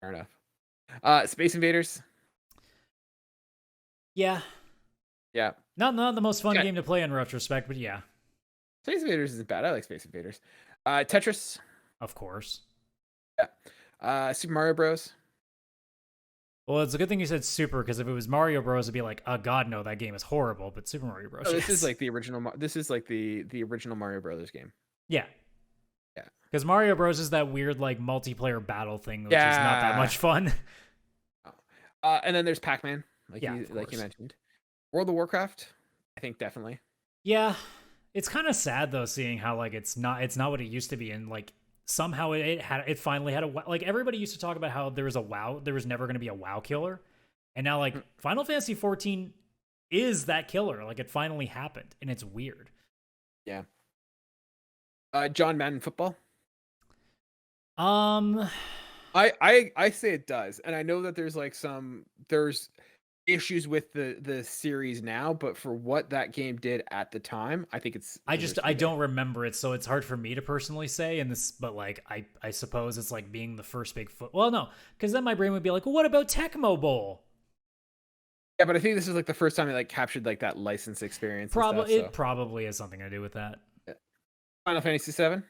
Fair enough. Space Invaders. Yeah. Yeah. Not the most fun game to play in retrospect, but yeah. Space Invaders isn't bad. I like Space Invaders. Tetris. Of course. Yeah. Super Mario Bros. Well, it's a good thing you said Super, because if it was Mario Bros, it'd be like, oh god, no, that game is horrible. But Super Mario Bros. Oh, this is like the original. This is like the original Mario Brothers game. Yeah. Yeah. Because Mario Bros is that weird like multiplayer battle thing, which is not that much fun. And then there's Pac-Man, like you mentioned. World of Warcraft. I think definitely. Yeah, it's kind of sad though, seeing how like it's not what it used to be, and like somehow it finally had a like everybody used to talk about how there was never going to be a WoW killer, and now like Mm, Final Fantasy 14 is that killer. Like it finally happened, and it's weird. yeah. John Madden football. Um, I say it does, and I know that there's issues with the series now, but for what that game did at the time, I think it's deserves to I be there. don't remember it, so it's hard for me to personally say. And this, but like I suppose it's like being the first big foot. Well, no, because then my brain would be like, well, what about Tecmo Bowl? Yeah, but I think this is like the first time it like captured like that license experience and stuff. Probably So it probably has something to do with that. yeah. Final Fantasy VII.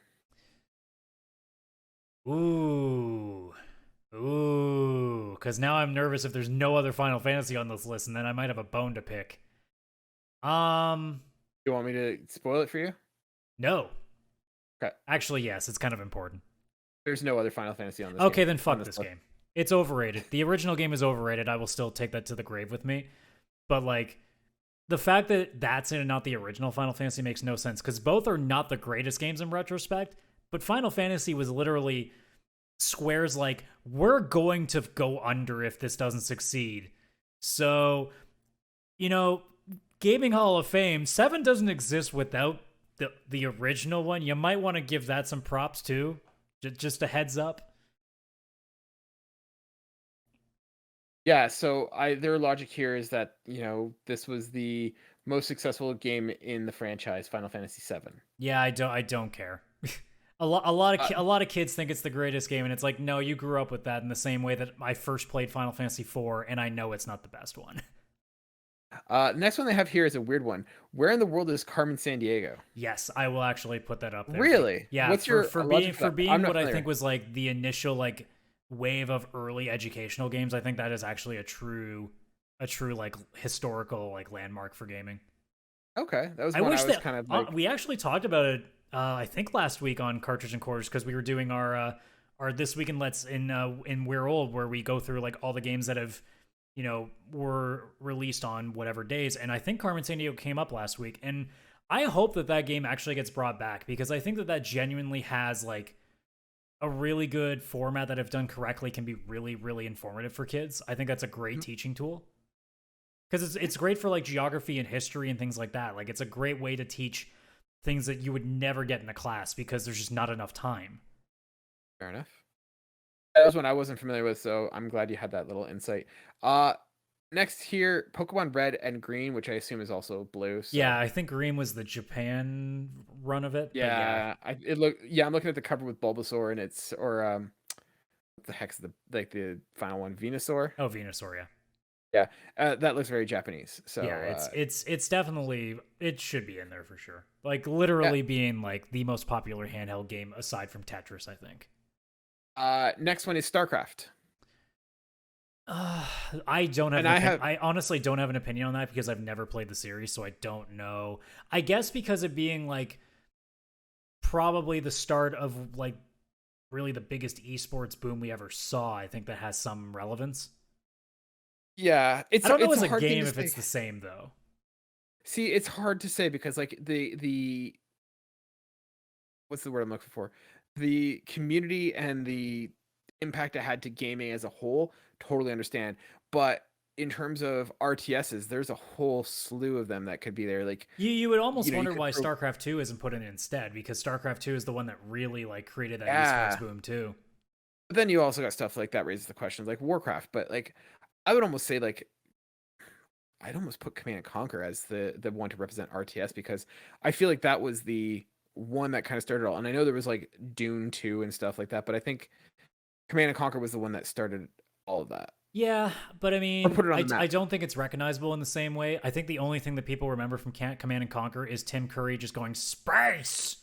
Ooh. Ooh, because now I'm nervous if there's no other Final Fantasy on this list, and then I might have a bone to pick. Um, You want me to spoil it for you? no. Okay. Actually, yes, it's kind of important. There's no other Final Fantasy on this Okay, game. then fuck On this list. game. It's overrated. The original game is overrated. I will still take that to the grave with me. But like the fact that that's in and not the original Final Fantasy makes no sense because both are not the greatest games in retrospect. But Final Fantasy was literally Square's like, we're going to go under if this doesn't succeed. So, you know, Gaming Hall of Fame, 7 doesn't exist without the original one. You might want to give that some props too. Just a heads up. Yeah, so their logic here is that, this was the most successful game in the franchise, Final Fantasy VII. Yeah, I don't care. A lot of kids think it's the greatest game, and it's like, no, you grew up with that in the same way that I first played Final Fantasy IV, and I know it's not the best one. Next one they have here is a weird one. Where in the world is Carmen Sandiego? Yes, I will actually put that up there. Really? Yeah, What's your for logic being I'm not what I familiar. think was like the initial like wave of early educational games, I think that is actually a true like historical like landmark for gaming. Okay, that was I one wish I was that kind of like. we actually talked about it. I think last week on Cartridge and Quarters because we were doing our This Week in Let's in We're Old, where we go through like all the games that have were released on whatever days, and I think Carmen Sandiego came up last week, and I hope that that game actually gets brought back because I think that that genuinely has like a really good format that if done correctly can be really really informative for kids. I think that's a great teaching tool because it's great for like geography and history and things like that. Like it's a great way to teach things that you would never get in a class because there's just not enough time. Fair enough. That was one I wasn't familiar with, so I'm glad you had that little insight. Uh, Next here, Pokemon Red and Green, which I assume is also blue. So. Yeah, I think Green was the Japan run of it, but yeah. Yeah, I'm looking at the cover with Bulbasaur and what the heck's the final one, Venusaur? Oh, Venusaur, yeah. Yeah, that looks very Japanese. So Yeah, it's definitely it should be in there for sure. Like literally being like the most popular handheld game aside from Tetris, I think. Next one is StarCraft. I don't have. And I honestly don't have an opinion on that because I've never played the series, so I don't know. I guess because it being like probably the start of like really the biggest esports boom we ever saw, I think that has some relevance. Yeah, I don't know it's as a a hard thing game to if say. it's the same though. See, it's hard to say because like the what's the word I'm looking for? The community and the impact it had to gaming as a whole, totally understand. But in terms of RTSs, there's a whole slew of them that could be there. Like You would almost you wonder could why throw, StarCraft 2 isn't put in instead because StarCraft 2 is the one that really like created that yeah. esports boom too. But then you also got stuff like that raises the questions like Warcraft. But like I would almost say like I'd almost put Command and Conquer as the one to represent RTS because I feel like that was the one that kind of started it all. And I know there was like Dune 2 and stuff like that, but I think Command and Conquer was the one that started all of that. Yeah, but I Or mean, put it on the map. I don't think it's recognizable in the same way. I think the only thing that people remember from Command and Conquer is Tim Curry just going space.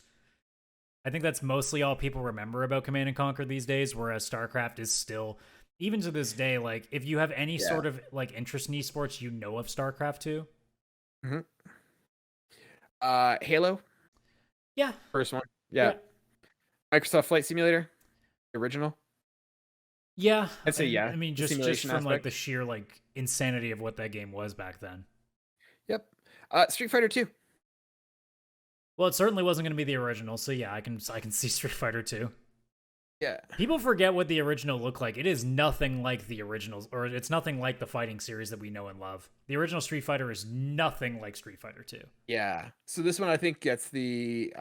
I think that's mostly all people remember about Command and Conquer these days, whereas StarCraft is still, even to this day, like if you have any sort of like interest in esports, you know of StarCraft 2. Mm-hmm. Halo. Yeah. First one. Yeah. Microsoft Flight Simulator. The original. Yeah. I'd say yeah. I mean, The just simulation from like aspect. the sheer like insanity of what that game was back then. Yep. Street Fighter 2. Well, it certainly wasn't going to be the original, so yeah, I can see Street Fighter 2. Yeah. People forget what the original looked like. It is nothing like the originals, or it's nothing like the fighting series that we know and love. The original Street Fighter is nothing like Street Fighter 2. Yeah. So this one I think gets the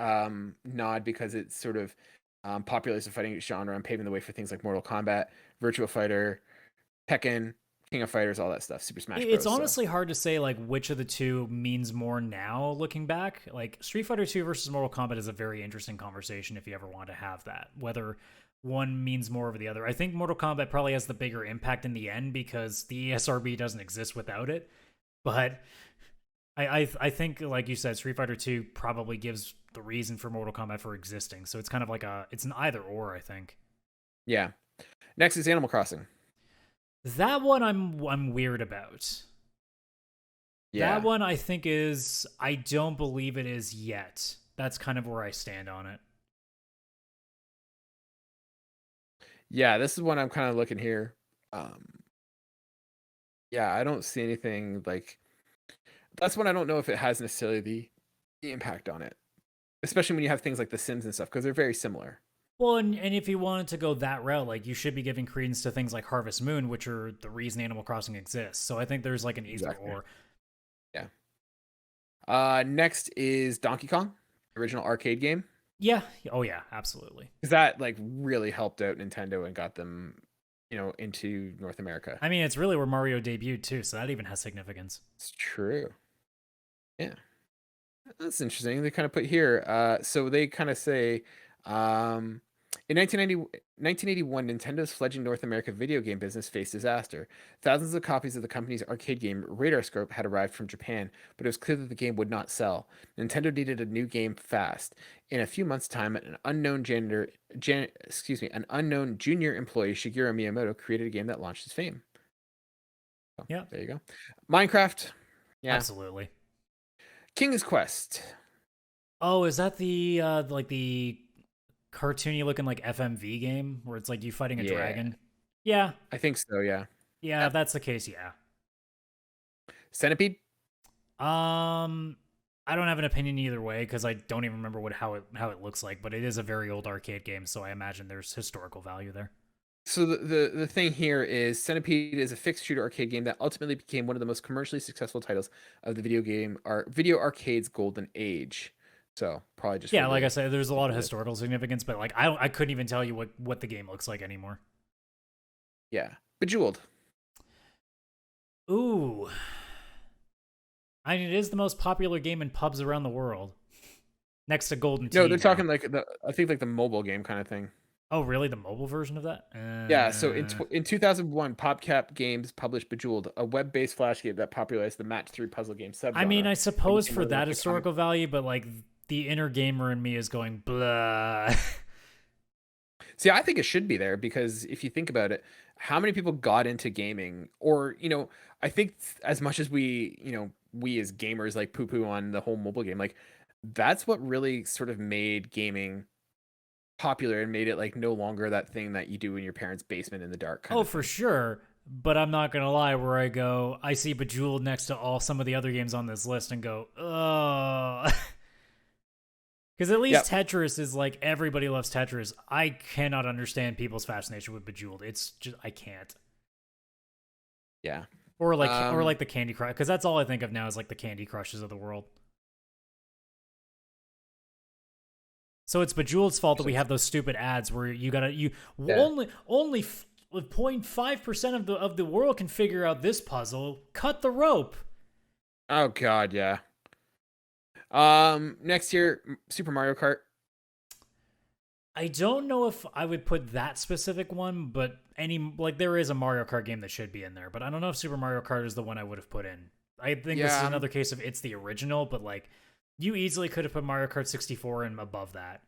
nod because it's sort of popularized the fighting genre and paving the way for things like Mortal Kombat, Virtua Fighter, Tekken, King of Fighters, all that stuff. Super Smash Bros. It's honestly hard to say like which of the two means more now looking back. Like Street Fighter 2 versus Mortal Kombat is a very interesting conversation if you ever want to have that. Whether one means more over the other. I think Mortal Kombat probably has the bigger impact in the end because the ESRB doesn't exist without it. But I think, like you said, Street Fighter 2 probably gives the reason for Mortal Kombat for existing. So it's kind of like it's an either or, I think. Yeah. Next is Animal Crossing. That one I'm weird about. Yeah. That one I think I don't believe it is yet. That's kind of where I stand on it. Yeah, this is one I'm kind of looking here. Yeah, I don't see anything like that's one I don't know if it has necessarily the impact on it. Especially when you have things like The Sims and stuff, because they're very similar. Well, and if you wanted to go that route, like you should be giving credence to things like Harvest Moon, which are the reason Animal Crossing exists. So I think there's like an either or. Yeah. Next is Donkey Kong, original arcade game. Yeah. Oh yeah, absolutely. Because that like really helped out Nintendo and got them, into North America. I mean, it's really where Mario debuted too, so that even has significance. It's true. Yeah. That's interesting. They kind of put here. So they kind of say, in 1981, Nintendo's fledgling North America video game business faced disaster. Thousands of copies of the company's arcade game Radarscope had arrived from Japan, but it was clear that the game would not sell. Nintendo needed a new game fast. In a few months' time, an unknown junior employee, Shigeru Miyamoto, created a game that launched his fame. So, yeah, there you go. Minecraft. Yeah, absolutely. King's Quest. Oh, is that the the cartoony looking like FMV game where it's like you fighting a dragon? Yeah, I think so. Yeah. Yeah, if that's the case, yeah. Centipede. I don't have an opinion either way because I don't even remember how it looks like, but it is a very old arcade game, so I imagine there's historical value there. So the thing here is Centipede is a fixed shooter arcade game that ultimately became one of the most commercially successful titles of the video arcade's golden age. So probably just like I said, there's a lot of historical significance, but like I couldn't even tell you what the game looks like anymore. Yeah, Bejeweled. Ooh, I mean it is the most popular game in pubs around the world, next to Golden Tee. No, they're talking like I think like the mobile game kind of thing. Oh, really? The mobile version of that? Yeah, so in 2001, PopCap Games published Bejeweled, a web-based flash game that popularized the match 3 puzzle game subgenre. I mean, I suppose for that historical value, but like the inner gamer in me is going blah. See, I think it should be there because if you think about it, how many people got into gaming? Or, I think as much as we as gamers like poo-poo on the whole mobile game, like that's what really sort of made gaming popular and made it like no longer that thing that you do in your parents' basement in the dark. Oh, for sure. But I'm not gonna lie, where I see Bejeweled next to some of the other games on this list and go, oh. Because at least Tetris is like everybody loves Tetris. I cannot understand people's fascination with Bejeweled. It's just I can't. Yeah. Or like the Candy Crush, because that's all I think of now is like the Candy Crushes of the world. So it's Bejeweled's fault that we have those stupid ads where only 0.5% of the world can figure out this puzzle. Cut the rope. Oh God, yeah. Next year, Super Mario Kart. I don't know if I would put that specific one, but there is a Mario Kart game that should be in there, but I don't know if Super Mario Kart is the one I would have put in. I think this is another case of it's the original, but like you easily could have put Mario Kart 64 and above that.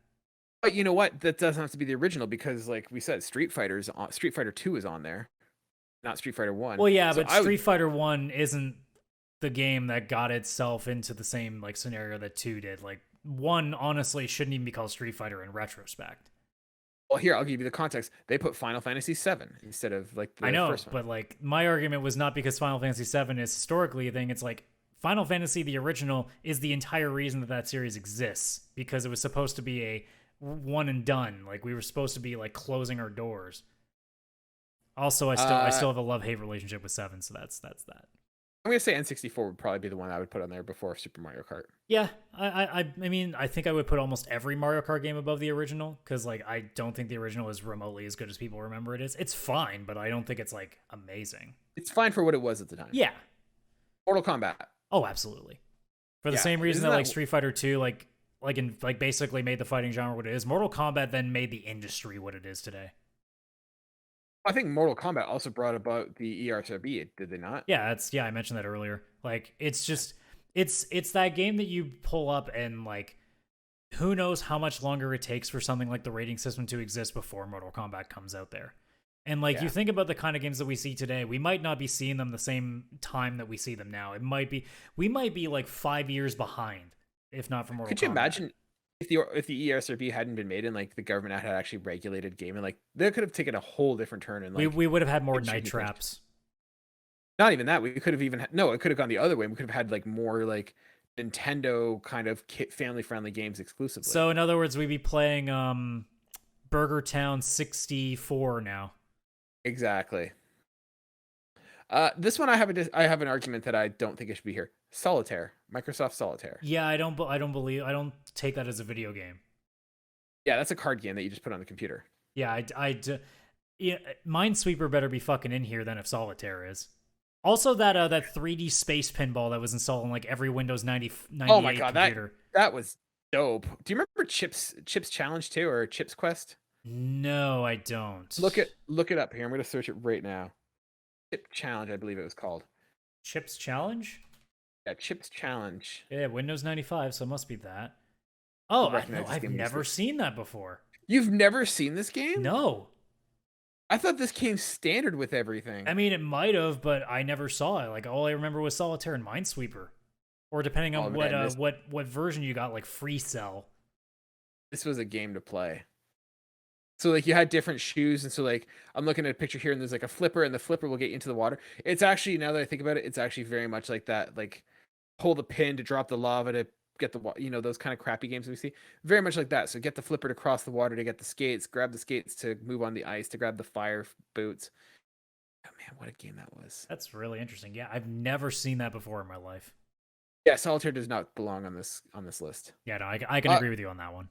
But you know what? That doesn't have to be the original because, like we said, Street Fighter 2 is on there, not Street Fighter 1. Well, yeah, so but Street Fighter 1 isn't the game that got itself into the same like scenario that 2 did. Like 1 honestly shouldn't even be called Street Fighter in retrospect. Well, here I'll give you the context. They put Final Fantasy 7 instead of like the I know, first one. But like my argument was not because Final Fantasy 7 is historically a thing. It's like Final Fantasy, the original, is the entire reason that series exists, because it was supposed to be a one and done. Like, we were supposed to be like closing our doors. Also, I still have a love-hate relationship with 7, so that's that. I'm gonna say N64 would probably be the one I would put on there before Super Mario Kart. Yeah, I mean, I think I would put almost every Mario Kart game above the original, because like I don't think the original is remotely as good as people remember it is. It's fine, but I don't think it's like amazing. It's fine for what it was at the time. Yeah. Mortal Kombat. Oh, absolutely. For the same reason Isn't that like Street Fighter 2 like basically made the fighting genre what it is, Mortal Kombat then made the industry what it is today. I think Mortal Kombat also brought about the ESRB, did they not? Yeah, I mentioned that earlier. Like, it's just it's that game that you pull up and like who knows how much longer it takes for something like the rating system to exist before Mortal Kombat comes out there. And like you think about the kind of games that we see today, we might not be seeing them the same time that we see them now. We might be like 5 years behind, if not for Mortal Kombat. Could you imagine if the ESRB hadn't been made and like the government had actually regulated gaming, like they could have taken a whole different turn and like we would have had more night traps. Not even that. We could have even it could have gone the other way. We could have had like more like Nintendo kind of family friendly games exclusively. So in other words, we'd be playing Burger Town 64 now. Exactly. This one I have an argument that I don't think it should be here. Solitaire, Microsoft Solitaire. Yeah, I don't take that as a video game. Yeah, that's a card game that you just put on the computer. Yeah, yeah, Minesweeper better be fucking in here than if Solitaire is. Also, that 3D space pinball that was installed on like every Windows 98 oh my god, computer. that was dope. Do you remember Chips Challenge 2 or Chips Quest? No, I don't. Look it up here. I'm going to search it right now. Chip Challenge, I believe it was called. Chips Challenge? Yeah, Chips Challenge. Yeah, Windows 95, so it must be that. Oh, I've never seen that before. You've never seen this game? No. I thought this came standard with everything. I mean, it might have, but I never saw it. Like, all I remember was Solitaire and Minesweeper. Or depending on what version you got, like Free Cell. This was a game to play. So like you had different shoes, and so like I'm looking at a picture here, and there's like a flipper, and the flipper will get you into the water. It's actually, now that I think about it, it's actually very much like that, like pull the pin to drop the lava to get the water, those kind of crappy games we see. Very much like that. So get the flipper to cross the water to get the skates, grab the skates to move on the ice, to grab the fire boots. Oh man, what a game that was. That's really interesting. Yeah, I've never seen that before in my life. Yeah, Solitaire does not belong on this list. Yeah, no, I can agree with you on that one.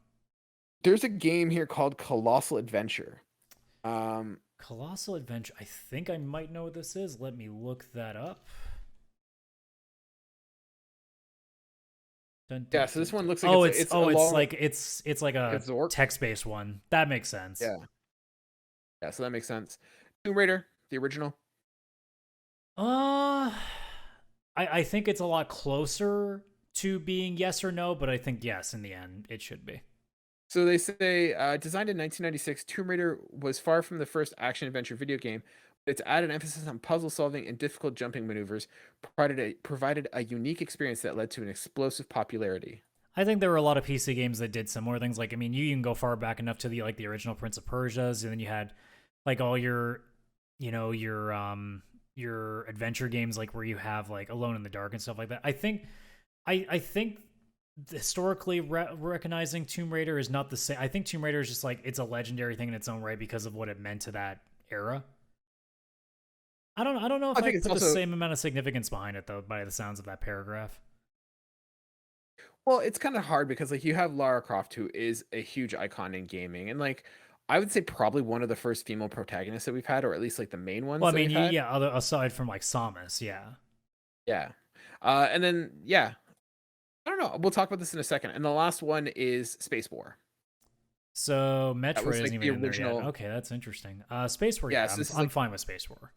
There's a game here called Colossal Adventure. Colossal Adventure. I think I might know what this is. Let me look that up. Yeah, so this one looks like it's like a text-based one. That makes sense. Yeah, so that makes sense. Tomb Raider, the original. I think it's a lot closer to being yes or no, but I think yes in the end it should be. So they say, designed in 1996, Tomb Raider was far from the first action-adventure video game, but its added emphasis on puzzle solving and difficult jumping maneuvers provided a unique experience that led to an explosive popularity. I think there were a lot of PC games that did similar things. Like, I mean, you can go far back enough to the original Prince of Persia's, and then you had like all your adventure games, like where you have like Alone in the Dark and stuff like that. I think historically recognizing Tomb Raider is not the same. I think Tomb Raider is just like, it's a legendary thing in its own right because of what it meant to that era. I don't know if I put the same amount of significance behind it though, by the sounds of that paragraph. Well, it's kind of hard because like you have Lara Croft, who is a huge icon in gaming, and like I would say probably one of the first female protagonists that we've had, or at least like the main ones. Well, I mean, aside from like Samus, yeah, and then I don't know. We'll talk about this in a second. And the last one is Space War. So Metroid isn't even in there yet. Okay, that's interesting. Space War, I'm fine with Space War.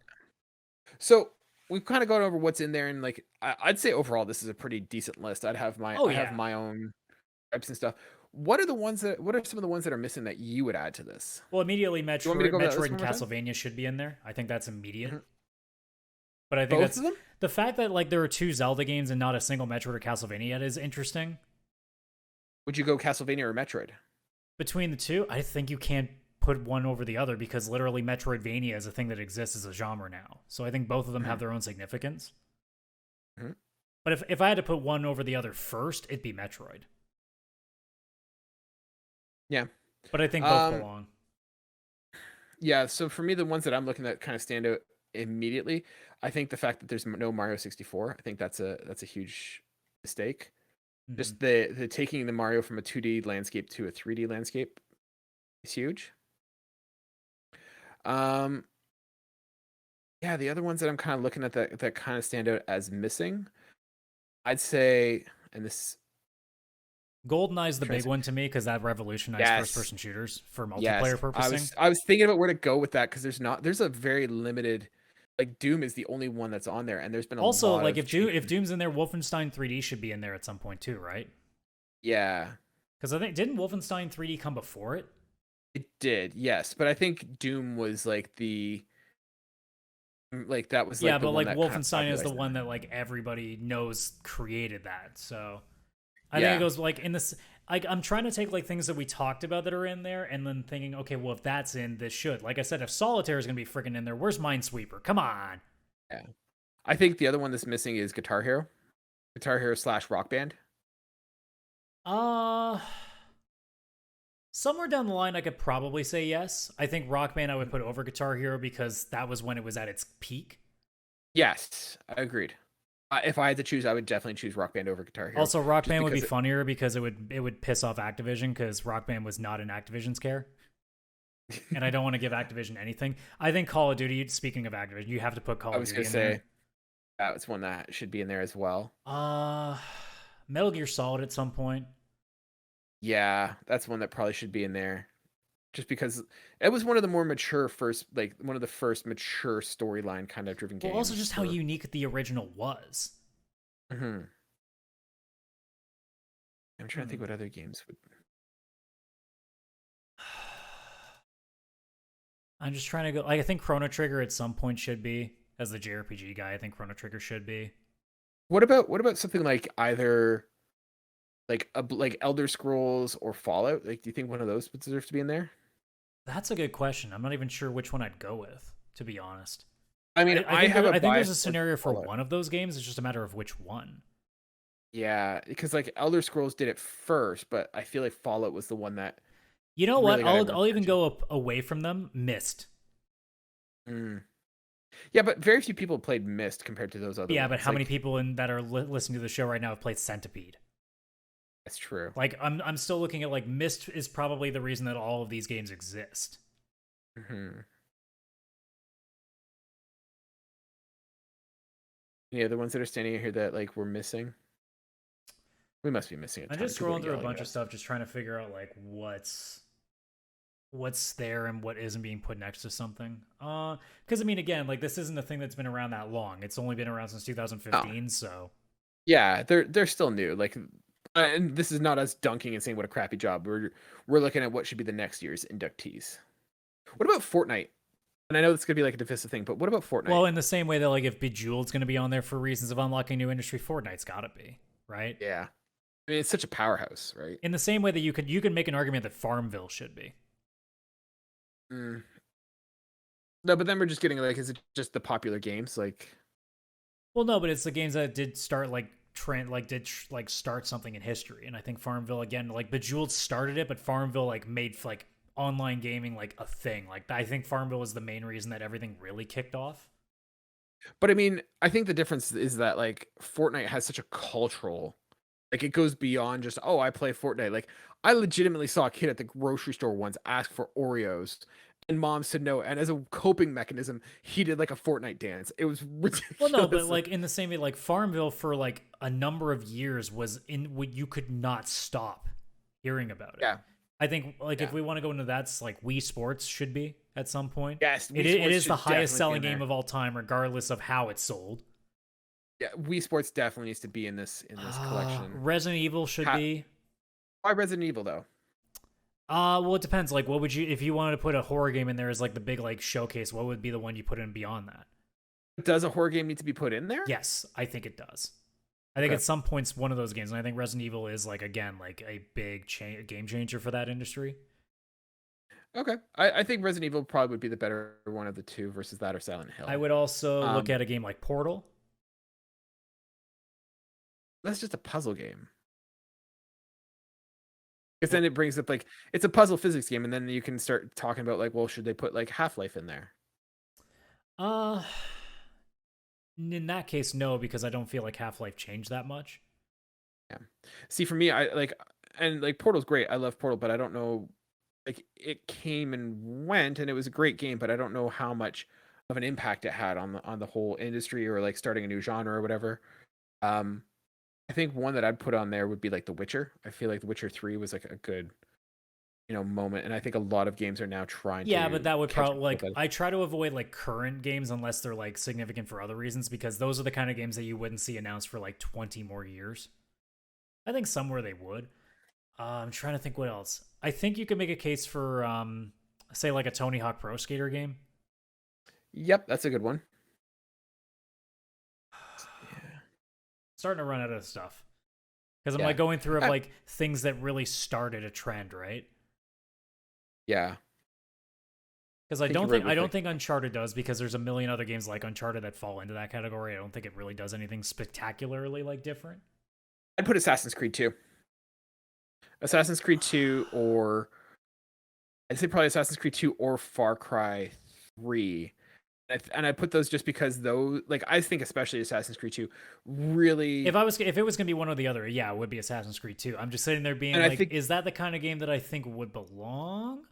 So we've kind of gone over what's in there, and like I'd say overall this is a pretty decent list. I have my own gripes and stuff. What are some of the ones that are missing that you would add to this? Well, immediately Metroid and Castlevania should be in there. I think that's immediate. Mm-hmm. But I think both of them? The fact that like there are 2 Zelda games and not a single Metroid or Castlevania yet is interesting. Would you go Castlevania or Metroid? Between the two, I think you can't put one over the other because literally Metroidvania is a thing that exists as a genre now. So I think both of them have their own significance. Mm-hmm. But if I had to put one over the other first, it'd be Metroid. Yeah. But I think both belong. Yeah, so for me, the ones that I'm looking at kind of stand out immediately. I think the fact that there's no Mario 64, I think that's a huge mistake. Mm-hmm. Just the taking the Mario from a 2D landscape to a 3D landscape is huge. Yeah, the other ones that I'm kind of looking at that kind of stand out as missing, I'd say, and this GoldenEye's the big one to me because that revolutionized yes, first-person shooters for yes. multiplayer purposing. I was thinking about where to go with that because there's a very limited, like Doom is the only one that's on there, and there's been a Also, lot like of if Doom's in there, Wolfenstein 3D should be in there at some point too, right? yeah, Because I think didn't Wolfenstein 3D come before it? it did, yes, but I think Doom was like that was like Yeah, the but one like that kind of Wolfenstein is the popularized one that. that like everybody knows created that. So I think Yeah, it goes like in this. Like I'm trying to take like things that we talked about that are in there, and then thinking, okay, well if that's in, this should. Like I said, if Solitaire is gonna be freaking in there, where's Minesweeper? Come on. yeah. I think the other one that's missing is Guitar Hero / Rock Band. Uh Somewhere down the line, I could probably say yes. I think Rock Band I would put over Guitar Hero because that was when it was at its peak. Yes, I agreed. If I had to choose, I would definitely choose Rock Band over Guitar Hero. Also, Rock just Band would be because funnier because it would piss off Activision because Rock Band was not in Activision's care. And I don't want to give Activision anything. I think Call of Duty, speaking of Activision, you have to put Call I of was Duty gonna in say there. that's one that should be in there as well. Metal Gear Solid at some point. Yeah, that's one that probably should be in there. Just because it was one of the more mature first, like one of the first mature storyline kind of driven games. Well, also just how unique the original was. Mm-hmm. I'm trying to think what other games would. I'm just trying to go. Like, I think Chrono Trigger at some point should be, as the JRPG guy. I think Chrono Trigger should be. What about something like either like Elder Scrolls or Fallout? Like, do you think one of those deserves to be in there? That's a good question. I'm not even sure which one I'd go with, to be honest. I mean, I think, I think there's a bias scenario towards for Fallout. one of those games. It's just a matter of which one. Yeah, because like Elder Scrolls did it first, but I feel like Fallout was the one that You know really what? got everyone's I'll even attention. go away from them. Myst. Mm. Yeah, but very few people played Myst compared to those other Yeah, ones. but how many people that are listening to the show right now have played Centipede? That's true. Like, I'm still looking at like Myst is probably the reason that all of these games exist. Mm-hmm. Yeah, the ones that are standing here that like we're missing. We must be missing a ton. I'm just People are scrolling through a yelling bunch at of us. stuff, just trying to figure out like what's there and what isn't being put next to something. Because I mean, again, like this isn't a thing that's been around that long. It's only been around since 2015, so Yeah, they're still new. Like, and this is not us dunking and saying what a crappy job. We're looking at what should be the next year's inductees. What about Fortnite? And I know it's gonna be like a divisive thing, but what about Fortnite? well, in the same way that like if Bejeweled's going to be on there for reasons of unlocking new industry, Fortnite's got to be, right? Yeah, I mean it's such a powerhouse, right? In the same way that you could make an argument that Farmville should be. Mm. No, but then we're just getting like, is it just the popular games? Like, Well, no, but it's the games that did start like start something in history, and I think Farmville again, like Bejeweled started it, but Farmville like made like online gaming like a thing. Like I think Farmville was the main reason that everything really kicked off. but I mean, I think the difference is that like Fortnite has such a cultural, like it goes beyond just, oh, I play Fortnite. Like I legitimately saw a kid at the grocery store once ask for Oreos, and mom said no. And as a coping mechanism, he did like a Fortnite dance. It was ridiculous. Well, no, but like in the same way, like Farmville for like a number of years was in what you could not stop hearing about it. Yeah. I think like if we want to go into that's like Wii Sports should be at some point. Yes, it Wii Sports is should the highest definitely be selling in there. game of all time, regardless of how it sold. Yeah, Wii Sports definitely needs to be in this collection. Resident Evil should be. Why Resident Evil though? Well, it depends. Like, what would you if you wanted to put a horror game in there as like the big like showcase? What would be the one you put in beyond that? Does a horror game need to be put in there? Yes, I think it does. I think at some points one of those games, and I think Resident Evil is like again like a big game changer for that industry. Okay, I think Resident Evil probably would be the better one of the two versus that or Silent Hill. I would also look at a game like Portal. that's just a puzzle game. Because then it brings up like it's a puzzle physics game, and then you can start talking about like, well, should they put like Half-Life in there? Uh, in that case, no, because I don't feel like Half-Life changed that much. Yeah. See, for me, I like, and like Portal's great. I love Portal, but I don't know, like it came and went, and it was a great game, but I don't know how much of an impact it had on the whole industry or like starting a new genre or whatever. Um, I think one that I'd put on there would be like The Witcher. I feel like The Witcher 3 was like a good, moment, and I think a lot of games are now trying Yeah, but to that would catch probably up with like it. I try to avoid like current games unless they're like significant for other reasons because those are the kind of games that you wouldn't see announced for like 20 more years. I think somewhere they would. I'm trying to think what else. I think you could make a case for say like a Tony Hawk Pro Skater game. Yep, that's a good one. Yeah. Starting to run out of stuff. Because I'm Yeah. like going through of Uh, like things that really started a trend, right? yeah. Because I Think don't you're right think I with don't like think Uncharted does because there's a million other games like Uncharted that fall into that category. I don't think it really does anything spectacularly like different. I'd put Assassin's Creed 2. Assassin's Creed 2 or I'd say probably Assassin's Creed 2 or Far Cry 3. And I put those just because those, like, I think especially Assassin's Creed 2 really, If it was gonna be one or the other, yeah, it would be Assassin's Creed 2. I'm just sitting there being and I like, think is that the kind of game that I think would belong?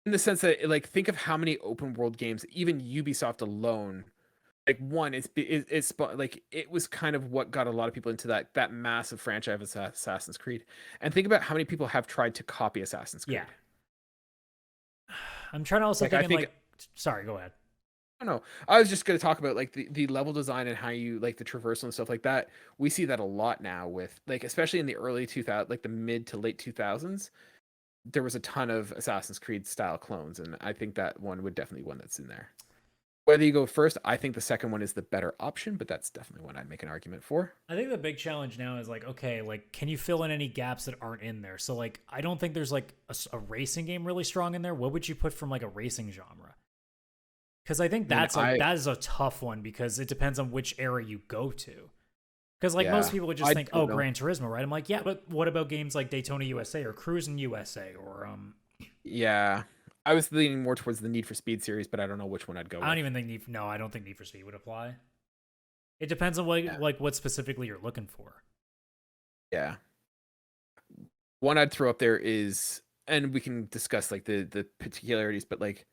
in the sense that, like, think of how many open world games, even Ubisoft alone, like, one, like, it was kind of what got a lot of people into that massive franchise of Assassin's Creed. And think about how many people have tried to copy Assassin's Yeah. Creed. I'm trying to also Like, I thinking think like sorry, go ahead. I don't know. I was just going to talk about like the level design and how you like the traversal and stuff like that. We see that a lot now with like especially in the early 2000s, like the mid to late 2000s. There was a ton of Assassin's Creed style clones, and I think that one would definitely be one that's in there. Whether you go first, I think the second one is the better option, but that's definitely one I'd make an argument for. I think the big challenge now is like, okay, like, can you fill in any gaps that aren't in there? So, like, I don't think there's like a racing game really strong in there. What would you put from like a racing genre? Because I think I mean, that is a tough one because it depends on which era you go to. Because like most yeah, people would just I think, don't oh, know. Gran Turismo, right? I'm like, yeah, but what about games like Daytona USA or Cruising USA or Yeah, I was leaning more towards the Need for Speed series, but I don't know which one I'd go I don't with. even think no, I don't think Need for Speed would apply. It depends on what Yeah, like what specifically you're looking for. yeah. One I'd throw up there is, and we can discuss like the particularities, but like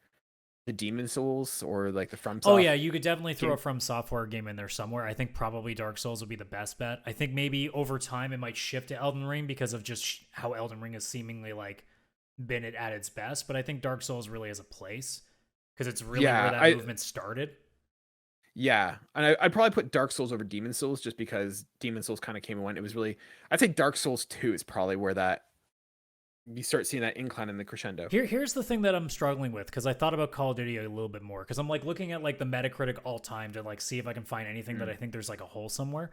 the Demon Souls or like the Oh yeah, FromSoft you could definitely throw a game. From Software game in there somewhere. I think probably Dark Souls would be the best bet. I think maybe over time it might shift to Elden Ring because of just how Elden Ring has seemingly like been at its best. But I think Dark Souls really has a place because it's really where Yeah, that movement started. yeah, and I'd probably put Dark Souls over Demon Souls just because Demon Souls kind of came and went. It was really, I'd say Dark Souls 2 is probably where that you start seeing that incline in the crescendo. Here's the thing that I'm struggling with because I thought about Call of Duty a little bit more because I'm like looking at like the Metacritic all time to like see if I can find anything that I think there's like a hole somewhere.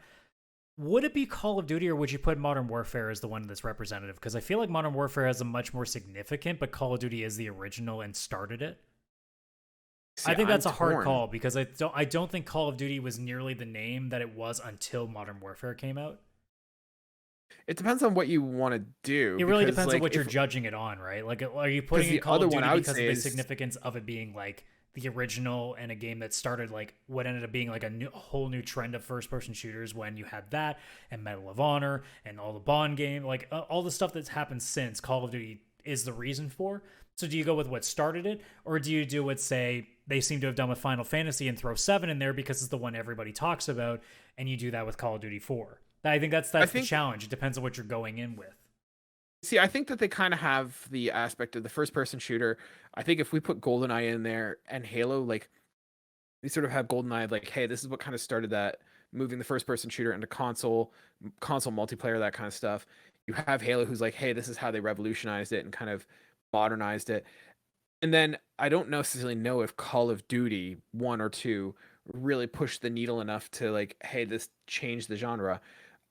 Would it be Call of Duty or would you put Modern Warfare as the one that's representative? Because I feel like Modern Warfare has a much more significant, but Call of Duty is the original and started it. See, I think I'm that's a hard torn. call because I don't think Call of Duty was nearly the name that it was until Modern Warfare came out. It depends on what you want to do. It really Because, depends on like, what you're if judging it on, right? Like, are you putting in the Call other of one Duty I would because of say the is significance of it being like the original and a game that started like what ended up being like a whole new trend of first-person shooters when you had that and Medal of Honor and all the Bond game, like all the stuff that's happened since Call of Duty is the reason for. So do you go with what started it, or do you do what say they seem to have done with Final Fantasy and throw 7 in there because it's the one everybody talks about, and you do that with Call of Duty 4? I think that's I the think challenge. It depends on what you're going in with. see, I think that they kind of have the aspect of the first person shooter. I think if we put GoldenEye in there and Halo, like we sort of have GoldenEye like, hey, this is what kind of started that moving the first person shooter into console multiplayer, that kind of stuff. You have Halo who's like, hey, this is how they revolutionized it and kind of modernized it. And then I don't necessarily know if Call of Duty 1 or 2 really pushed the needle enough to like, hey, this changed the genre.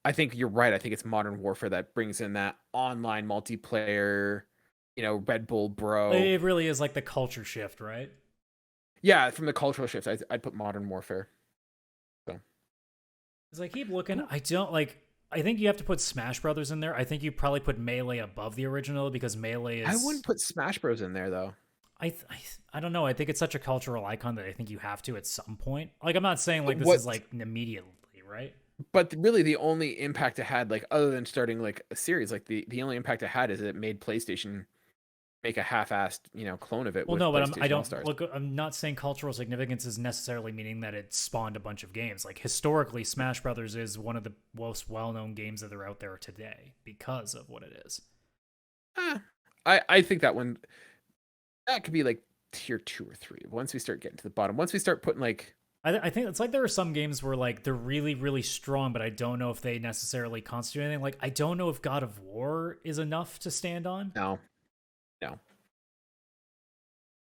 I think you're right. I think it's Modern Warfare that brings in that online multiplayer, Red Bull Bro. It really is like the culture shift, right? Yeah, from the cultural shifts, I'd put Modern Warfare. So As I keep looking, I don't like. I think you have to put Smash Brothers in there. I think you probably put Melee above the original because Melee is. I wouldn't put Smash Bros in there though. I don't know. I think it's such a cultural icon that I think you have to at some point. Like, I'm not saying like this What? is like immediately, right? But really, the only impact it had, like other than starting like a series, like the only impact it had is it made PlayStation make a half-assed, clone of it. Well, with no, but I PlayStation don't All-Stars. look. I'm not saying cultural significance is necessarily meaning that it spawned a bunch of games. Like historically, Smash Brothers is one of the most well-known games that are out there today because of what it is. I think that could be like tier 2 or 3. Once we start getting to the bottom, once we start putting like. I think it's like there are some games where like they're really, really strong, but I don't know if they necessarily constitute anything. Like I don't know if God of War is enough to stand on. No.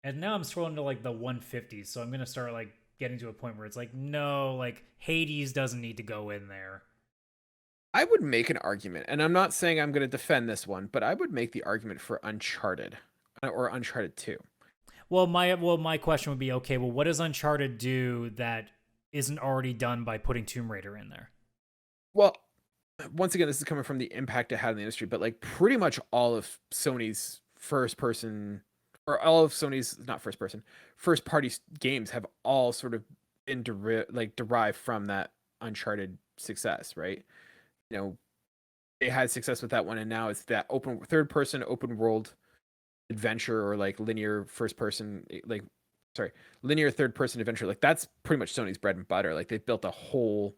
And now I'm scrolling to like the 150s, so I'm gonna start like getting to a point where it's like, no, like Hades doesn't need to go in there. I would make an argument, and I'm not saying I'm going to defend this one, but I would make the argument for Uncharted or Uncharted 2. Well, my question would be, okay, well, what does Uncharted do that isn't already done by putting Tomb Raider in there? Well, once again, this is coming from the impact it had in the industry, but like pretty much all of Sony's first party games have all sort of been derived from that Uncharted success, right? They had success with that one, and now it's that third person open world adventure, or like linear third person adventure. Like that's pretty much Sony's bread and butter. Like they've built a whole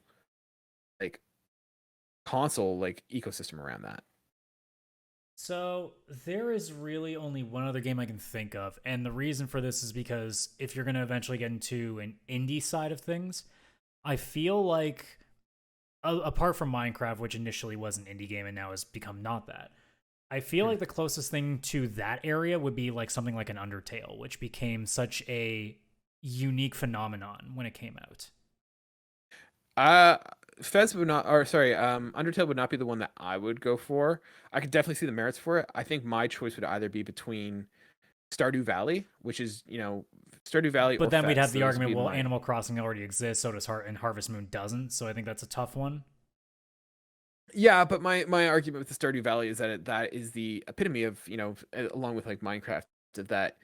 like console like ecosystem around that. So there is really only one other game I can think of, and the reason for this is because if you're going to eventually get into an indie side of things, I feel like apart from Minecraft, which initially was an indie game and now has become not that, I feel like the closest thing to that area would be like something like an Undertale, which became such a unique phenomenon when it came out. Undertale would not be the one that I would go for. I could definitely see the merits for it. I think my choice would either be between Stardew Valley, which is, Stardew Valley. But then we'd have the argument, well, mine. Animal Crossing already exists, so does and Harvest Moon doesn't, so I think that's a tough one. Yeah, but my argument with the Stardew Valley is that that is the epitome of, along with like Minecraft, of that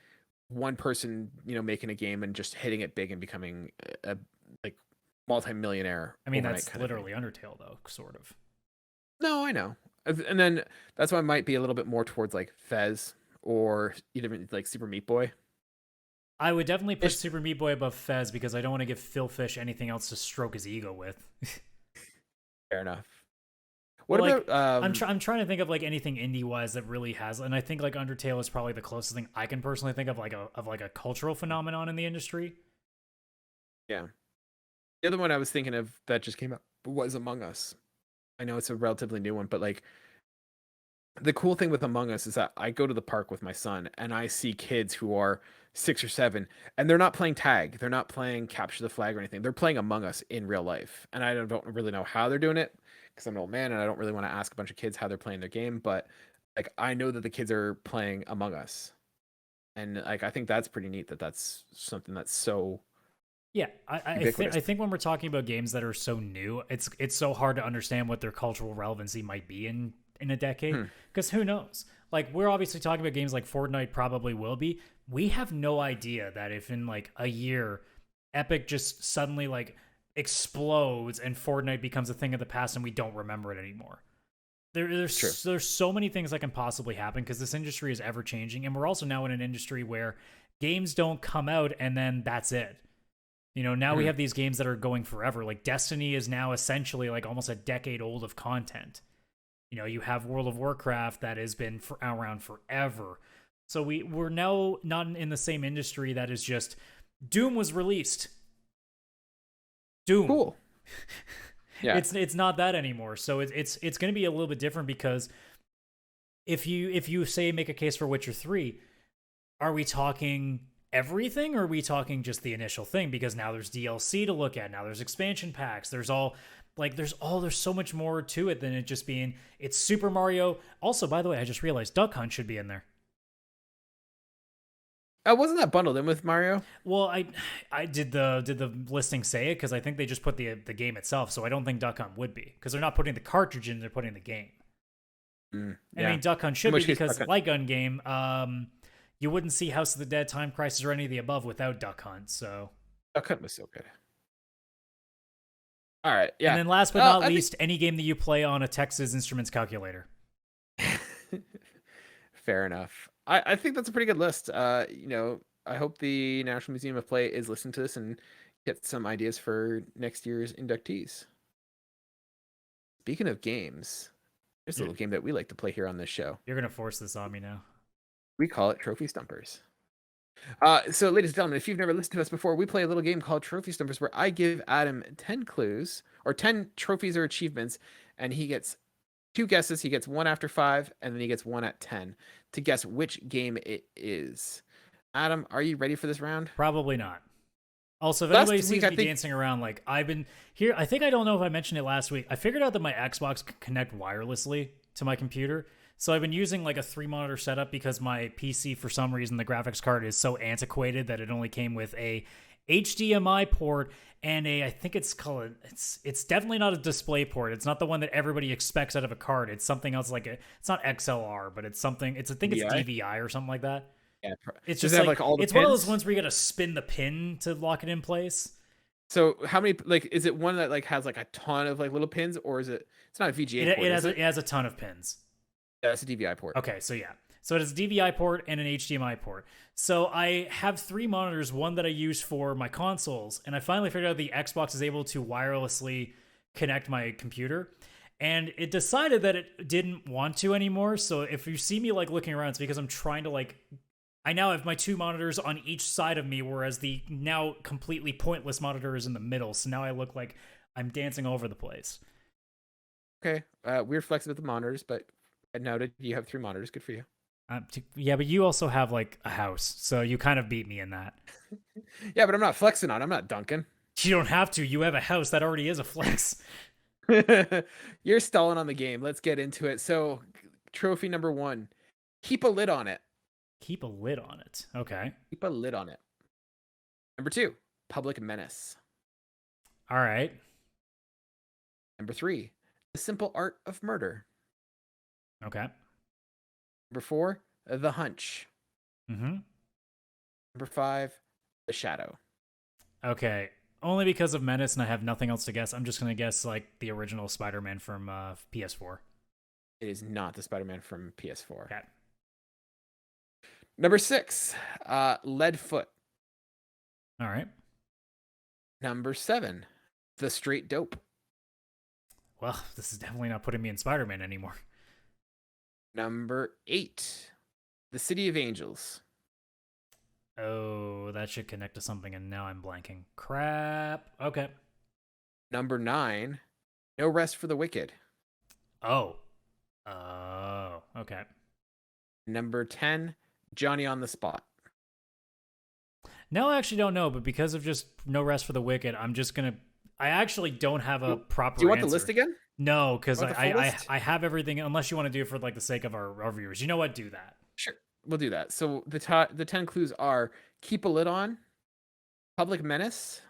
one person, making a game and just hitting it big and becoming a like multi-millionaire. I mean, that's literally Undertale, though, sort of. No, I know. And then that's why I might be a little bit more towards like Fez or even like Super Meat Boy. I would definitely put Super Meat Boy above Fez because I don't want to give Phil Fish anything else to stroke his ego with. Fair enough. What about? I'm trying to think of like anything indie wise that really has, and I think like Undertale is probably the closest thing I can personally think of like a cultural phenomenon in the industry. Yeah. The other one I was thinking of that just came up was Among Us. I know it's a relatively new one, but like the cool thing with Among Us is that I go to the park with my son and I see kids who are 6 or 7, and they're not playing tag, they're not playing capture the flag or anything. They're playing Among Us in real life, and I don't really know how they're doing it because I'm an old man and I don't really want to ask a bunch of kids how they're playing their game. But like I know that the kids are playing Among Us, and like I think that's pretty neat that that's something that's so. Yeah, I think when we're talking about games that are so new, it's so hard to understand what their cultural relevancy might be in a decade, because who knows? Like, we're obviously talking about games like Fortnite probably will be. We have no idea that if in like a year Epic just suddenly like explodes and Fortnite becomes a thing of the past and we don't remember it anymore. There's so many things that can possibly happen because this industry is ever changing, and we're also now in an industry where games don't come out and then that's it. Now we have these games that are going forever. Like Destiny is now essentially like almost a decade old of content. You have World of Warcraft that has been around forever. So we're now not in the same industry that is just Doom was released. Doom. Cool. Yeah. It's not that anymore. So it's going to be a little bit different because if you say make a case for Witcher 3, are we talking everything, or are we talking just the initial thing? Because now there's DLC to look at. Now there's expansion packs. There's so much more to it than it just being it's Super Mario. Also, by the way, I just realized Duck Hunt should be in there. Wasn't that bundled in with Mario? Well, I did the listing say it because I think they just put the game itself, so I don't think Duck Hunt would be because they're not putting the cartridge in, they're putting the game. Yeah. I mean, Duck Hunt should be because like Gun Game, you wouldn't see House of the Dead, Time Crisis, or any of the above without Duck Hunt. So Duck Hunt was so good. All right, yeah. And then last but not least, any game that you play on a Texas Instruments calculator. Fair enough. I think that's a pretty good list. I hope the National Museum of Play is listening to this and get some ideas for next year's inductees. Speaking of games, there's a little game that we like to play here on this show. You're gonna force this on me now. We call it Trophy Stumpers. So, ladies and gentlemen, if you've never listened to us before, we play a little game called Trophy Stumpers where I give Adam 10 clues or 10 trophies or achievements, and he gets 2 guesses. He gets 1 after 5, and then he gets 1 at 10 to guess which game it is. Adam, are you ready for this round? Probably not. Also, if anybody sees me dancing around, like I've been here, I think I don't know if I mentioned it last week. I figured out that my Xbox can connect wirelessly to my computer. So I've been using like a 3-monitor setup because my PC, for some reason, the graphics card is so antiquated that it only came with a HDMI port and I think it's called, it's definitely not a display port. It's not the one that everybody expects out of a card. It's something else it's not XLR, but it's something, I think it's DVI or something like that. Yeah, it's just like all the it's pins? One of those ones where you got to spin the pin to lock it in place. So how many, like, is it one that like has like a ton of like little pins, or is it's not a VGA port? It has a ton of pins. Yeah, it's a DVI port. Okay, so yeah. So it has a DVI port and an HDMI port. So I have 3 monitors, one that I use for my consoles, and I finally figured out the Xbox is able to wirelessly connect my computer. And it decided that it didn't want to anymore. So if you see me like looking around, it's because I'm trying to like, I now have my 2 monitors on each side of me, whereas the now completely pointless monitor is in the middle. So now I look like I'm dancing over the place. Okay, we're flexible with the monitors, but noted you have 3 monitors. Good for you. Yeah, but you also have like a house, so you kind of beat me in that. Yeah, but I'm not flexing on. I'm not dunking. You don't have to. You have a house that already is a flex. You're stalling on the game. Let's get into it. So, trophy number 1: keep a lid on it. Keep a lid on it. Okay. Keep a lid on it. Number 2: public menace. All right. Number 3: the simple art of murder. Okay. Number 4: the hunch. Mm-hmm. Number 5: the shadow. Okay. Only because of menace and I have nothing else to guess, I'm just going to guess like the original Spider-Man from PS4. It is not the Spider-Man from PS4. Okay. Number 6: lead foot. All right. Number 7: the straight dope. Well, this is definitely not putting me in Spider-Man anymore. Number 8: the City of Angels. Oh, that should connect to something, and now I'm blanking. Crap. Okay. Number 9: no rest for the wicked. Oh. Oh, okay. Number 10: Johnny on the spot. No, I actually don't know, but because of just no rest for the wicked, I'm just going to... I actually don't have a proper Do you want answer. The list again? No, because I have everything, unless you want to do it for like the sake of our viewers. You know what? Do that. Sure. We'll do that. So the 10 clues are: keep a lid on, public menace,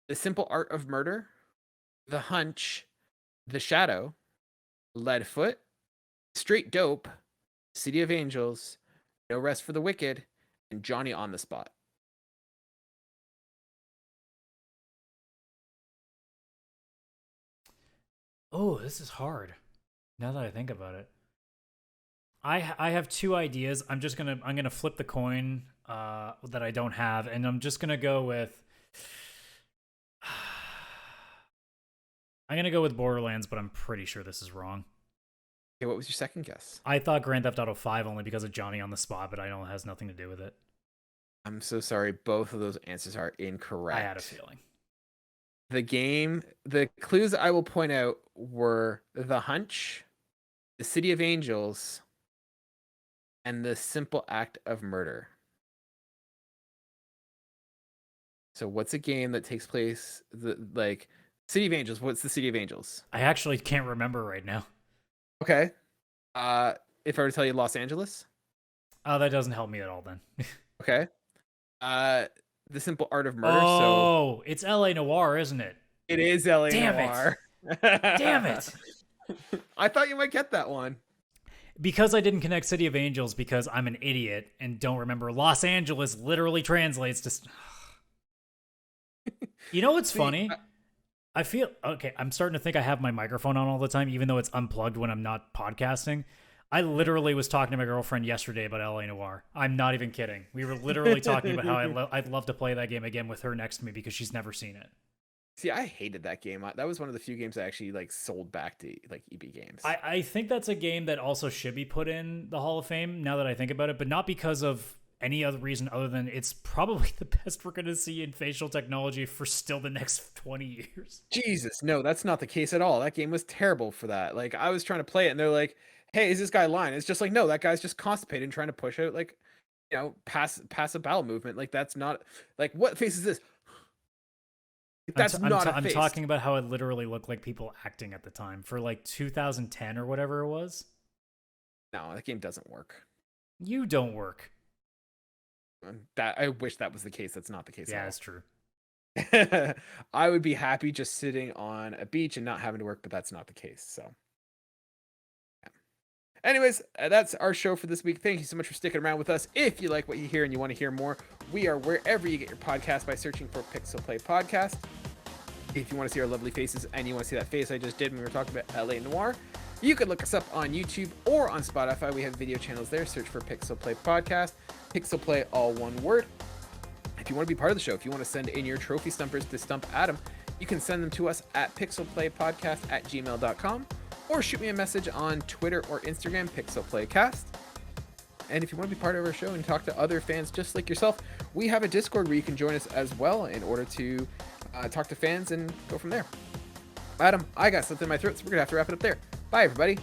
the simple art of murder, the hunch, the shadow, lead foot, straight dope, City of Angels, no rest for the wicked, and Johnny on the spot. Oh, this is hard. Now that I think about it. I have 2 ideas. I'm gonna flip the coin that I don't have, and I'm just gonna go with Borderlands, but I'm pretty sure this is wrong. Okay, what was your second guess? I thought Grand Theft Auto 5 only because of Johnny on the spot, but I know it has nothing to do with it. I'm so sorry. Both of those answers are incorrect. I had a feeling. The clues I will point out were the hunch, the City of Angels, and the simple act of murder. So what's a game that takes place like City of Angels? What's the City of Angels? I actually can't remember right now. Okay. If I were to tell you Los Angeles? Oh, that doesn't help me at all then. Okay. The Simple Art of Murder. So Oh, it's LA Noire, isn't it? it is LA Damn it. Noire. Damn it. I thought you might get that one. Because I didn't connect City of Angels because I'm an idiot and don't remember Los Angeles literally translates to. You know what's funny? I feel okay. I'm starting to think I have my microphone on all the time, even though it's unplugged when I'm not podcasting. I literally was talking to my girlfriend yesterday about LA Noire. I'm not even kidding. We were literally talking about how I'd love to play that game again with her next to me because she's never seen it. See, I hated that game. That was one of the few games I actually like sold back to like EB Games. I think that's a game that also should be put in the Hall of Fame now that I think about it, but not because of any other reason other than it's probably the best we're going to see in facial technology for still the next 20 years. Jesus, no, that's not the case at all. That game was terrible for that. Like, I was trying to play it and they're like, hey, is this guy lying? It's just like, no, that guy's just constipated and trying to push out, like, pass a bowel movement. Like, that's not, like, what face is this? That's not a face. I'm talking about how it literally looked like people acting at the time for like 2010 or whatever it was. No, that game doesn't work. You don't work. That I wish that was the case. That's not the case. Yeah, that's true. I would be happy just sitting on a beach and not having to work, but that's not the case. So, yeah. Anyways, that's our show for this week. Thank you so much for sticking around with us. If you like what you hear and you want to hear more, we are wherever you get your podcast by searching for Pixel Play Podcast. If you want to see our lovely faces and you want to see that face I just did when we were talking about LA Noire, you could look us up on YouTube or on Spotify. We have video channels there. Search for Pixel Play Podcast. Pixel Play, all one word. If you want to be part of the show, if you want to send in your trophy stumpers to Stump Adam, you can send them to us at pixelplaypodcast@gmail.com or shoot me a message on Twitter or Instagram, PixelPlaycast. And if you want to be part of our show and talk to other fans just like yourself, we have a Discord where you can join us as well in order to talk to fans and go from there. Adam, I got something in my throat, so we're going to have to wrap it up there. Bye, everybody.